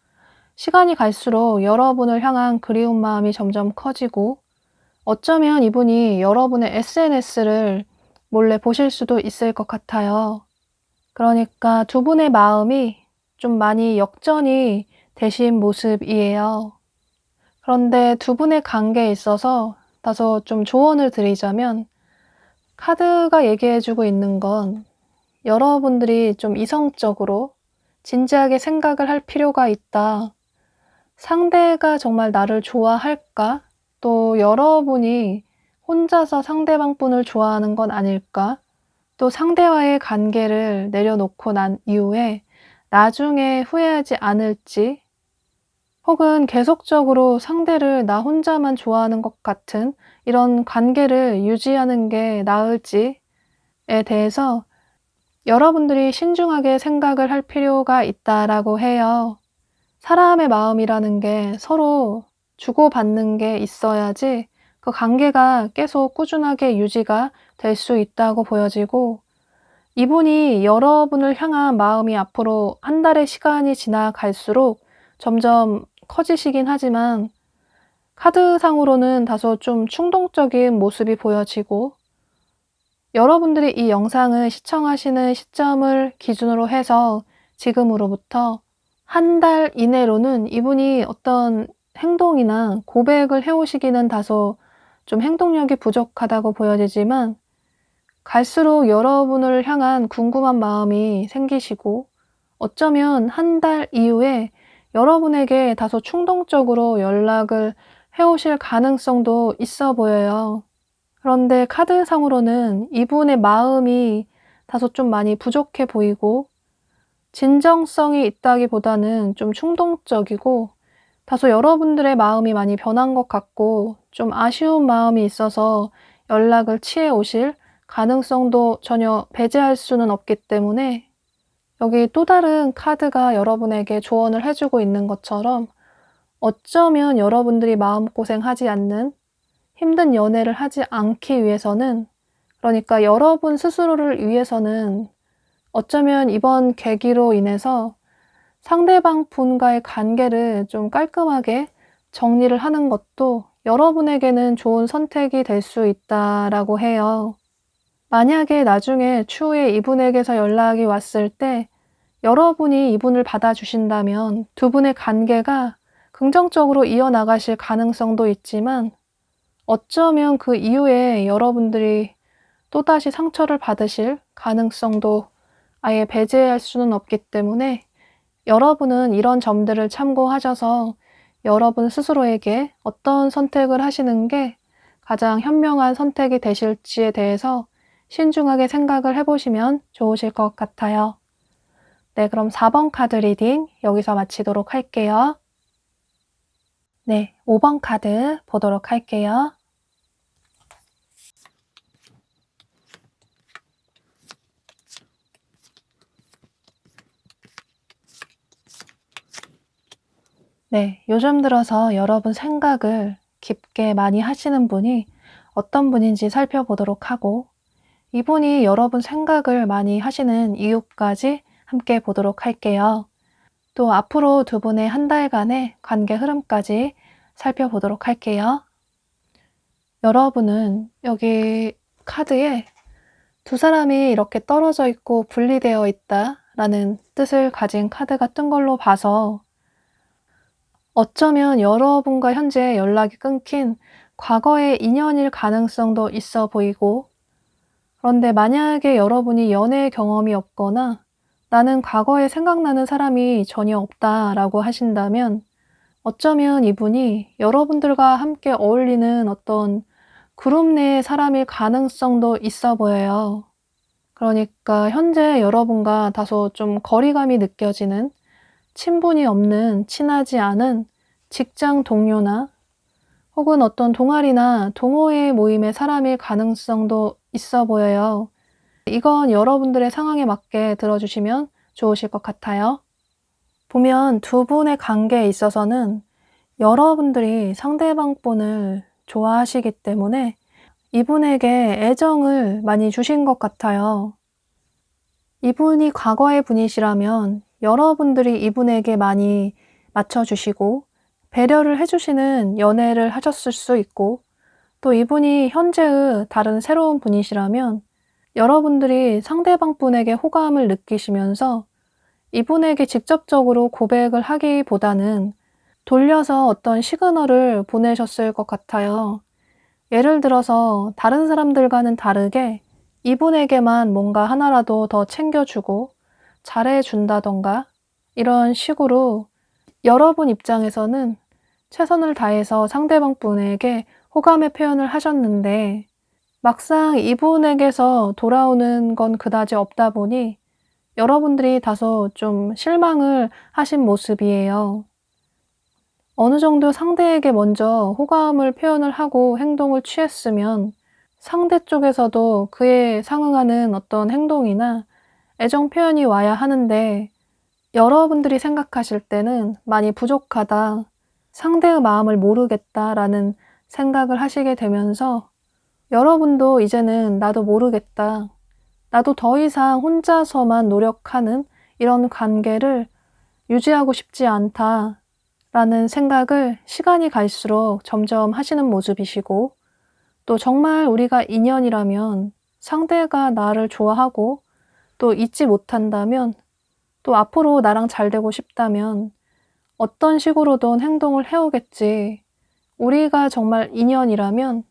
시간이 갈수록 여러분을 향한 그리운 마음이 점점 커지고 어쩌면 이분이 여러분의 SNS를 몰래 보실 수도 있을 것 같아요. 그러니까 두 분의 마음이 좀 많이 역전이 되신 모습이에요. 그런데 두 분의 관계에 있어서 다소 좀 조언을 드리자면 카드가 얘기해 주고 있는 건 여러분들이 좀 이성적으로 진지하게 생각을 할 필요가 있다. 상대가 정말 나를 좋아할까? 또 여러분이 혼자서 상대방 분을 좋아하는 건 아닐까? 또 상대와의 관계를 내려놓고 난 이후에 나중에 후회하지 않을지 혹은 계속적으로 상대를 나 혼자만 좋아하는 것 같은 이런 관계를 유지하는 게 나을지에 대해서 여러분들이 신중하게 생각을 할 필요가 있다라고 해요. 사람의 마음이라는 게 서로 주고받는 게 있어야지 그 관계가 계속 꾸준하게 유지가 될 수 있다고 보여지고 이분이 여러분을 향한 마음이 앞으로 한 달의 시간이 지나갈수록 점점 커지시긴 하지만 카드상으로는 다소 좀 충동적인 모습이 보여지고 여러분들이 이 영상을 시청하시는 시점을 기준으로 해서 지금으로부터 한 달 이내로는 이분이 어떤 행동이나 고백을 해오시기는 다소 좀 행동력이 부족하다고 보여지지만 갈수록 여러분을 향한 궁금한 마음이 생기시고 어쩌면 한 달 이후에 여러분에게 다소 충동적으로 연락을 해오실 가능성도 있어 보여요. 그런데 카드상으로는 이분의 마음이 다소 좀 많이 부족해 보이고 진정성이 있다기보다는 좀 충동적이고 다소 여러분들의 마음이 많이 변한 것 같고 좀 아쉬운 마음이 있어서 연락을 취해 오실 가능성도 전혀 배제할 수는 없기 때문에 여기 또 다른 카드가 여러분에게 조언을 해주고 있는 것처럼 어쩌면 여러분들이 마음고생하지 않는 힘든 연애를 하지 않기 위해서는 그러니까 여러분 스스로를 위해서는 어쩌면 이번 계기로 인해서 상대방 분과의 관계를 좀 깔끔하게 정리를 하는 것도 여러분에게는 좋은 선택이 될 수 있다라고 해요. 만약에 나중에 추후에 이분에게서 연락이 왔을 때 여러분이 이분을 받아주신다면 두 분의 관계가 긍정적으로 이어나가실 가능성도 있지만 어쩌면 그 이후에 여러분들이 또다시 상처를 받으실 가능성도 아예 배제할 수는 없기 때문에 여러분은 이런 점들을 참고하셔서 여러분 스스로에게 어떤 선택을 하시는 게 가장 현명한 선택이 되실지에 대해서 신중하게 생각을 해보시면 좋으실 것 같아요. 네, 그럼 4번 카드 리딩 여기서 마치도록 할게요. 네, 5번 카드 보도록 할게요. 네, 요즘 들어서 여러분 생각을 깊게 많이 하시는 분이 어떤 분인지 살펴보도록 하고 이분이 여러분 생각을 많이 하시는 이유까지 함께 보도록 할게요. 또 앞으로 두 분의 한 달간의 관계 흐름까지 살펴보도록 할게요. 여러분은 여기 카드에 두 사람이 이렇게 떨어져 있고 분리되어 있다라는 뜻을 가진 카드가 뜬 걸로 봐서 어쩌면 여러분과 현재 연락이 끊긴 과거의 인연일 가능성도 있어 보이고 그런데 만약에 여러분이 연애 경험이 없거나 나는 과거에 생각나는 사람이 전혀 없다라고 하신다면 어쩌면 이분이 여러분들과 함께 어울리는 어떤 그룹 내의 사람일 가능성도 있어 보여요. 그러니까 현재 여러분과 다소 좀 거리감이 느껴지는 친분이 없는 친하지 않은 직장 동료나 혹은 어떤 동아리나 동호회 모임의 사람일 가능성도 있어 보여요. 이건 여러분들의 상황에 맞게 들어주시면 좋으실 것 같아요. 보면 두 분의 관계에 있어서는 여러분들이 상대방 분을 좋아하시기 때문에 이분에게 애정을 많이 주신 것 같아요. 이분이 과거의 분이시라면 여러분들이 이분에게 많이 맞춰주시고 배려를 해주시는 연애를 하셨을 수 있고, 또 이분이 현재의 다른 새로운 분이시라면 여러분들이 상대방 분에게 호감을 느끼시면서 이분에게 직접적으로 고백을 하기보다는 돌려서 어떤 시그널을 보내셨을 것 같아요. 예를 들어서 다른 사람들과는 다르게 이분에게만 뭔가 하나라도 더 챙겨주고 잘해준다던가 이런 식으로 여러분 입장에서는 최선을 다해서 상대방 분에게 호감의 표현을 하셨는데 막상 이분에게서 돌아오는 건 그다지 없다 보니 여러분들이 다소 좀 실망을 하신 모습이에요. 어느 정도 상대에게 먼저 호감을 표현을 하고 행동을 취했으면 상대 쪽에서도 그에 상응하는 어떤 행동이나 애정 표현이 와야 하는데 여러분들이 생각하실 때는 많이 부족하다, 상대의 마음을 모르겠다라는 생각을 하시게 되면서 여러분도 이제는 나도 모르겠다, 나도 더 이상 혼자서만 노력하는 이런 관계를 유지하고 싶지 않다라는 생각을 시간이 갈수록 점점 하시는 모습이시고, 또 정말 우리가 인연이라면 상대가 나를 좋아하고 또 잊지 못한다면 또 앞으로 나랑 잘 되고 싶다면 어떤 식으로든 행동을 해오겠지. 우리가 정말 인연이라면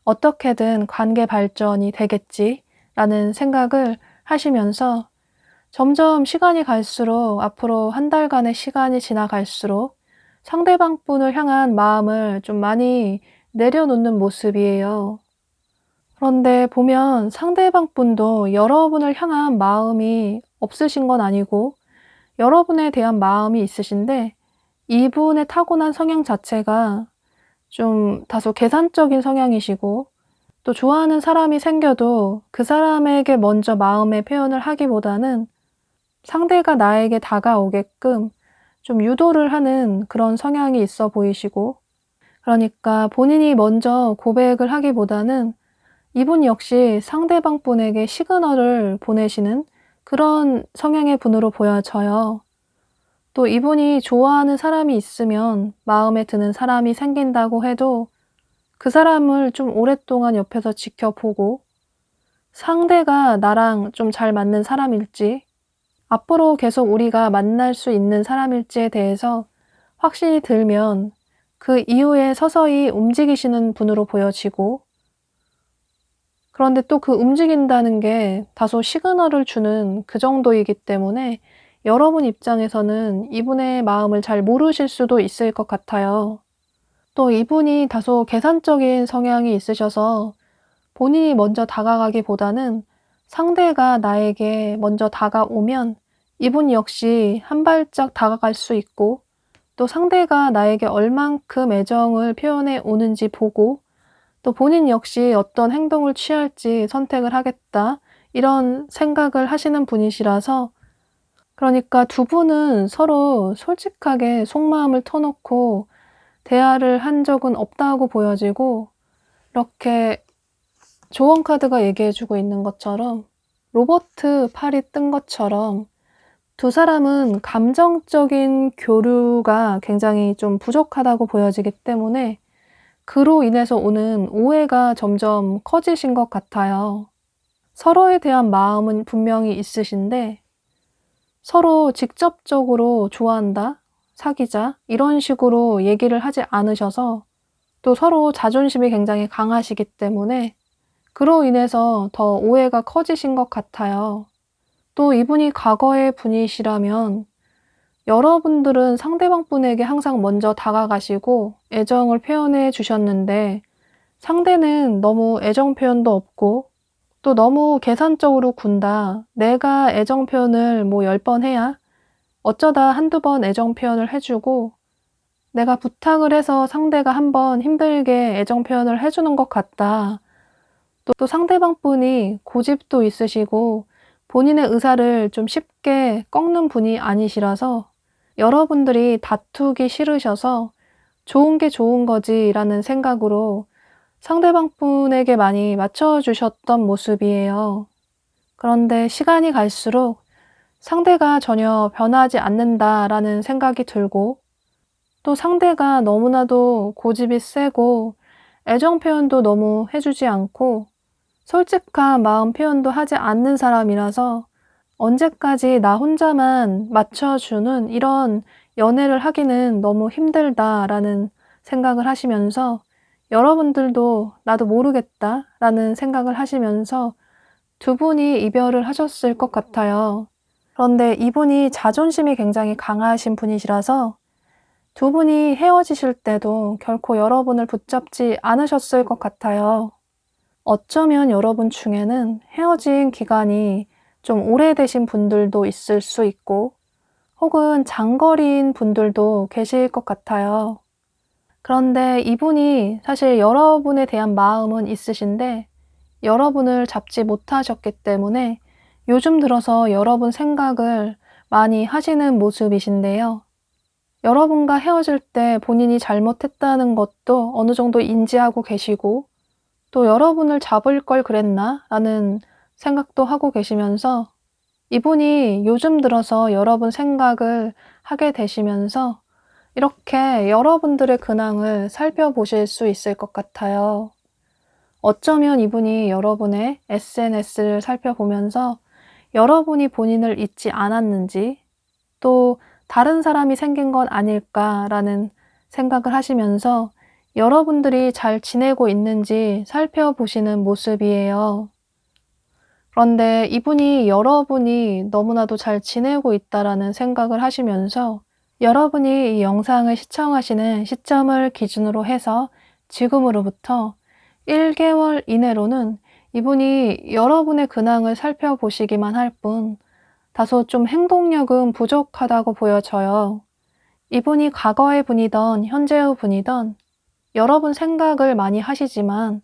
어떻게든 관계 발전이 되겠지 라는 생각을 하시면서 점점 시간이 갈수록 앞으로 한 달간의 시간이 지나갈수록 상대방 분을 향한 마음을 좀 많이 내려놓는 모습이에요. 그런데 보면 상대방 분도 여러분을 향한 마음이 없으신 건 아니고 여러분에 대한 마음이 있으신데 이분의 타고난 성향 자체가 좀 다소 계산적인 성향이시고, 또 좋아하는 사람이 생겨도 그 사람에게 먼저 마음의 표현을 하기보다는 상대가 나에게 다가오게끔 좀 유도를 하는 그런 성향이 있어 보이시고, 그러니까 본인이 먼저 고백을 하기보다는 이분 역시 상대방 분에게 시그널을 보내시는 그런 성향의 분으로 보여져요. 또 이분이 좋아하는 사람이 있으면 마음에 드는 사람이 생긴다고 해도 그 사람을 좀 오랫동안 옆에서 지켜보고 상대가 나랑 좀 잘 맞는 사람일지, 앞으로 계속 우리가 만날 수 있는 사람일지에 대해서 확신이 들면 그 이후에 서서히 움직이시는 분으로 보여지고, 그런데 또 그 움직인다는 게 다소 시그널을 주는 그 정도이기 때문에 여러분 입장에서는 이분의 마음을 잘 모르실 수도 있을 것 같아요. 또 이분이 다소 계산적인 성향이 있으셔서 본인이 먼저 다가가기보다는 상대가 나에게 먼저 다가오면 이분 역시 한 발짝 다가갈 수 있고, 또 상대가 나에게 얼만큼 애정을 표현해 오는지 보고 또 본인 역시 어떤 행동을 취할지 선택을 하겠다, 이런 생각을 하시는 분이시라서, 그러니까 두 분은 서로 솔직하게 속마음을 터놓고 대화를 한 적은 없다고 보여지고, 이렇게 조언 카드가 얘기해 주고 있는 것처럼 로버트 팔이 뜬 것처럼 두 사람은 감정적인 교류가 굉장히 좀 부족하다고 보여지기 때문에 그로 인해서 오는 오해가 점점 커지신 것 같아요. 서로에 대한 마음은 분명히 있으신데 서로 직접적으로 좋아한다, 사귀자 이런 식으로 얘기를 하지 않으셔서, 또 서로 자존심이 굉장히 강하시기 때문에 그로 인해서 더 오해가 커지신 것 같아요. 또 이분이 과거의 분이시라면 여러분들은 상대방 분에게 항상 먼저 다가가시고 애정을 표현해 주셨는데 상대는 너무 애정 표현도 없고 또 너무 계산적으로 군다. 내가 애정 표현을 뭐 10번 해야 어쩌다 한두 번 애정 표현을 해주고 내가 부탁을 해서 상대가 한 번 힘들게 애정 표현을 해주는 것 같다. 또 상대방 분이 고집도 있으시고 본인의 의사를 좀 쉽게 꺾는 분이 아니시라서 여러분들이 다투기 싫으셔서 좋은 게 좋은 거지라는 생각으로 상대방 분에게 많이 맞춰주셨던 모습이에요. 그런데 시간이 갈수록 상대가 전혀 변하지 않는다라는 생각이 들고 또 상대가 너무나도 고집이 세고 애정 표현도 너무 해주지 않고 솔직한 마음 표현도 하지 않는 사람이라서 언제까지 나 혼자만 맞춰주는 이런 연애를 하기는 너무 힘들다라는 생각을 하시면서 여러분들도 나도 모르겠다라는 생각을 하시면서 두 분이 이별을 하셨을 것 같아요. 그런데 이분이 자존심이 굉장히 강하신 분이시라서 두 분이 헤어지실 때도 결코 여러분을 붙잡지 않으셨을 것 같아요. 어쩌면 여러분 중에는 헤어진 기간이 좀 오래되신 분들도 있을 수 있고 혹은 장거리인 분들도 계실 것 같아요. 그런데 이분이 사실 여러분에 대한 마음은 있으신데 여러분을 잡지 못하셨기 때문에 요즘 들어서 여러분 생각을 많이 하시는 모습이신데요. 여러분과 헤어질 때 본인이 잘못했다는 것도 어느 정도 인지하고 계시고 또 여러분을 잡을 걸 그랬나? 라는 생각도 하고 계시면서 이분이 요즘 들어서 여러분 생각을 하게 되시면서 이렇게 여러분들의 근황을 살펴보실 수 있을 것 같아요. 어쩌면 이분이 여러분의 SNS를 살펴보면서 여러분이 본인을 잊지 않았는지 또 다른 사람이 생긴 건 아닐까라는 생각을 하시면서 여러분들이 잘 지내고 있는지 살펴보시는 모습이에요. 그런데 이분이 여러분이 너무나도 잘 지내고 있다라는 생각을 하시면서 여러분이 이 영상을 시청하시는 시점을 기준으로 해서 지금으로부터 1개월 이내로는 이분이 여러분의 근황을 살펴보시기만 할 뿐 다소 좀 행동력은 부족하다고 보여져요. 이분이 과거의 분이던 현재의 분이던 여러분 생각을 많이 하시지만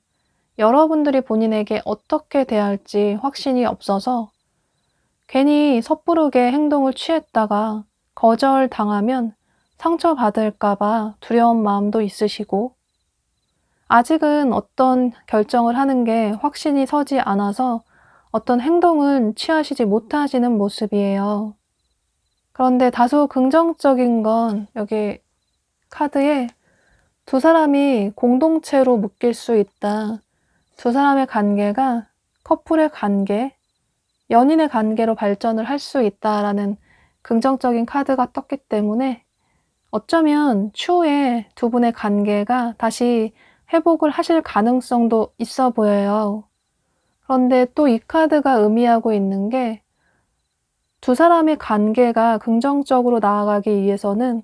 여러분들이 본인에게 어떻게 대할지 확신이 없어서 괜히 섣부르게 행동을 취했다가 거절당하면 상처받을까봐 두려운 마음도 있으시고 아직은 어떤 결정을 하는 게 확신이 서지 않아서 어떤 행동은 취하시지 못하시는 모습이에요. 그런데 다소 긍정적인 건 여기 카드에 두 사람이 공동체로 묶일 수 있다. 두 사람의 관계가 커플의 관계, 연인의 관계로 발전을 할 수 있다라는 긍정적인 카드가 떴기 때문에 어쩌면 추후에 두 분의 관계가 다시 회복을 하실 가능성도 있어 보여요. 그런데 또 이 카드가 의미하고 있는 게 두 사람의 관계가 긍정적으로 나아가기 위해서는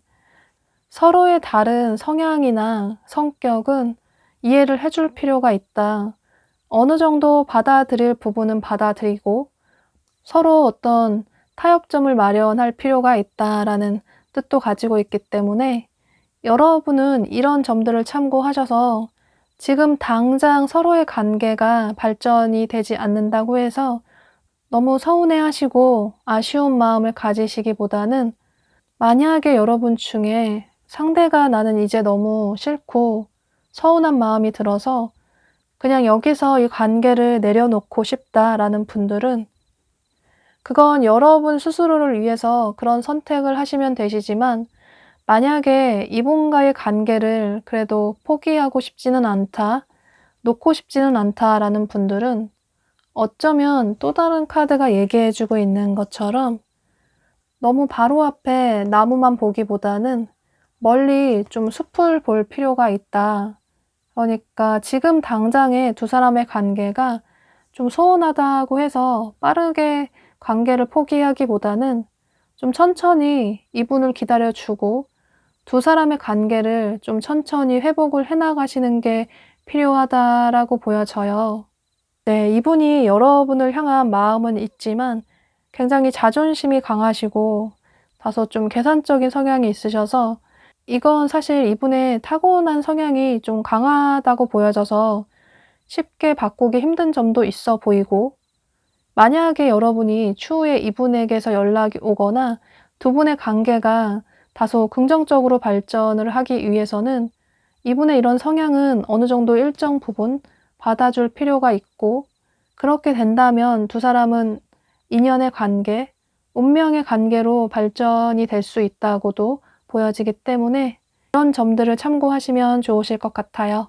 서로의 다른 성향이나 성격은 이해를 해줄 필요가 있다. 어느 정도 받아들일 부분은 받아들이고 서로 어떤 타협점을 마련할 필요가 있다라는 뜻도 가지고 있기 때문에 여러분은 이런 점들을 참고하셔서 지금 당장 서로의 관계가 발전이 되지 않는다고 해서 너무 서운해하시고 아쉬운 마음을 가지시기보다는 만약에 여러분 중에 상대가 나는 이제 너무 싫고 서운한 마음이 들어서 그냥 여기서 이 관계를 내려놓고 싶다라는 분들은 그건 여러분 스스로를 위해서 그런 선택을 하시면 되시지만 만약에 이분과의 관계를 그래도 포기하고 싶지는 않다, 놓고 싶지는 않다라는 분들은 어쩌면 또 다른 카드가 얘기해주고 있는 것처럼 너무 바로 앞에 나무만 보기보다는 멀리 좀 숲을 볼 필요가 있다. 그러니까 지금 당장에 두 사람의 관계가 좀 소원하다고 해서 빠르게 관계를 포기하기보다는 좀 천천히 이분을 기다려주고 두 사람의 관계를 좀 천천히 회복을 해나가시는 게 필요하다라고 보여져요. 네, 이분이 여러분을 향한 마음은 있지만 굉장히 자존심이 강하시고 다소 좀 계산적인 성향이 있으셔서 이건 사실 이분의 타고난 성향이 좀 강하다고 보여져서 쉽게 바꾸기 힘든 점도 있어 보이고, 만약에 여러분이 추후에 이분에게서 연락이 오거나 두 분의 관계가 다소 긍정적으로 발전을 하기 위해서는 이분의 이런 성향은 어느 정도 일정 부분 받아줄 필요가 있고, 그렇게 된다면 두 사람은 인연의 관계, 운명의 관계로 발전이 될 수 있다고도 보여지기 때문에 그런 점들을 참고하시면 좋으실 것 같아요.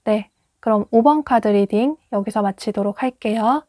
네, 그럼 5번 카드 리딩 여기서 마치도록 할게요.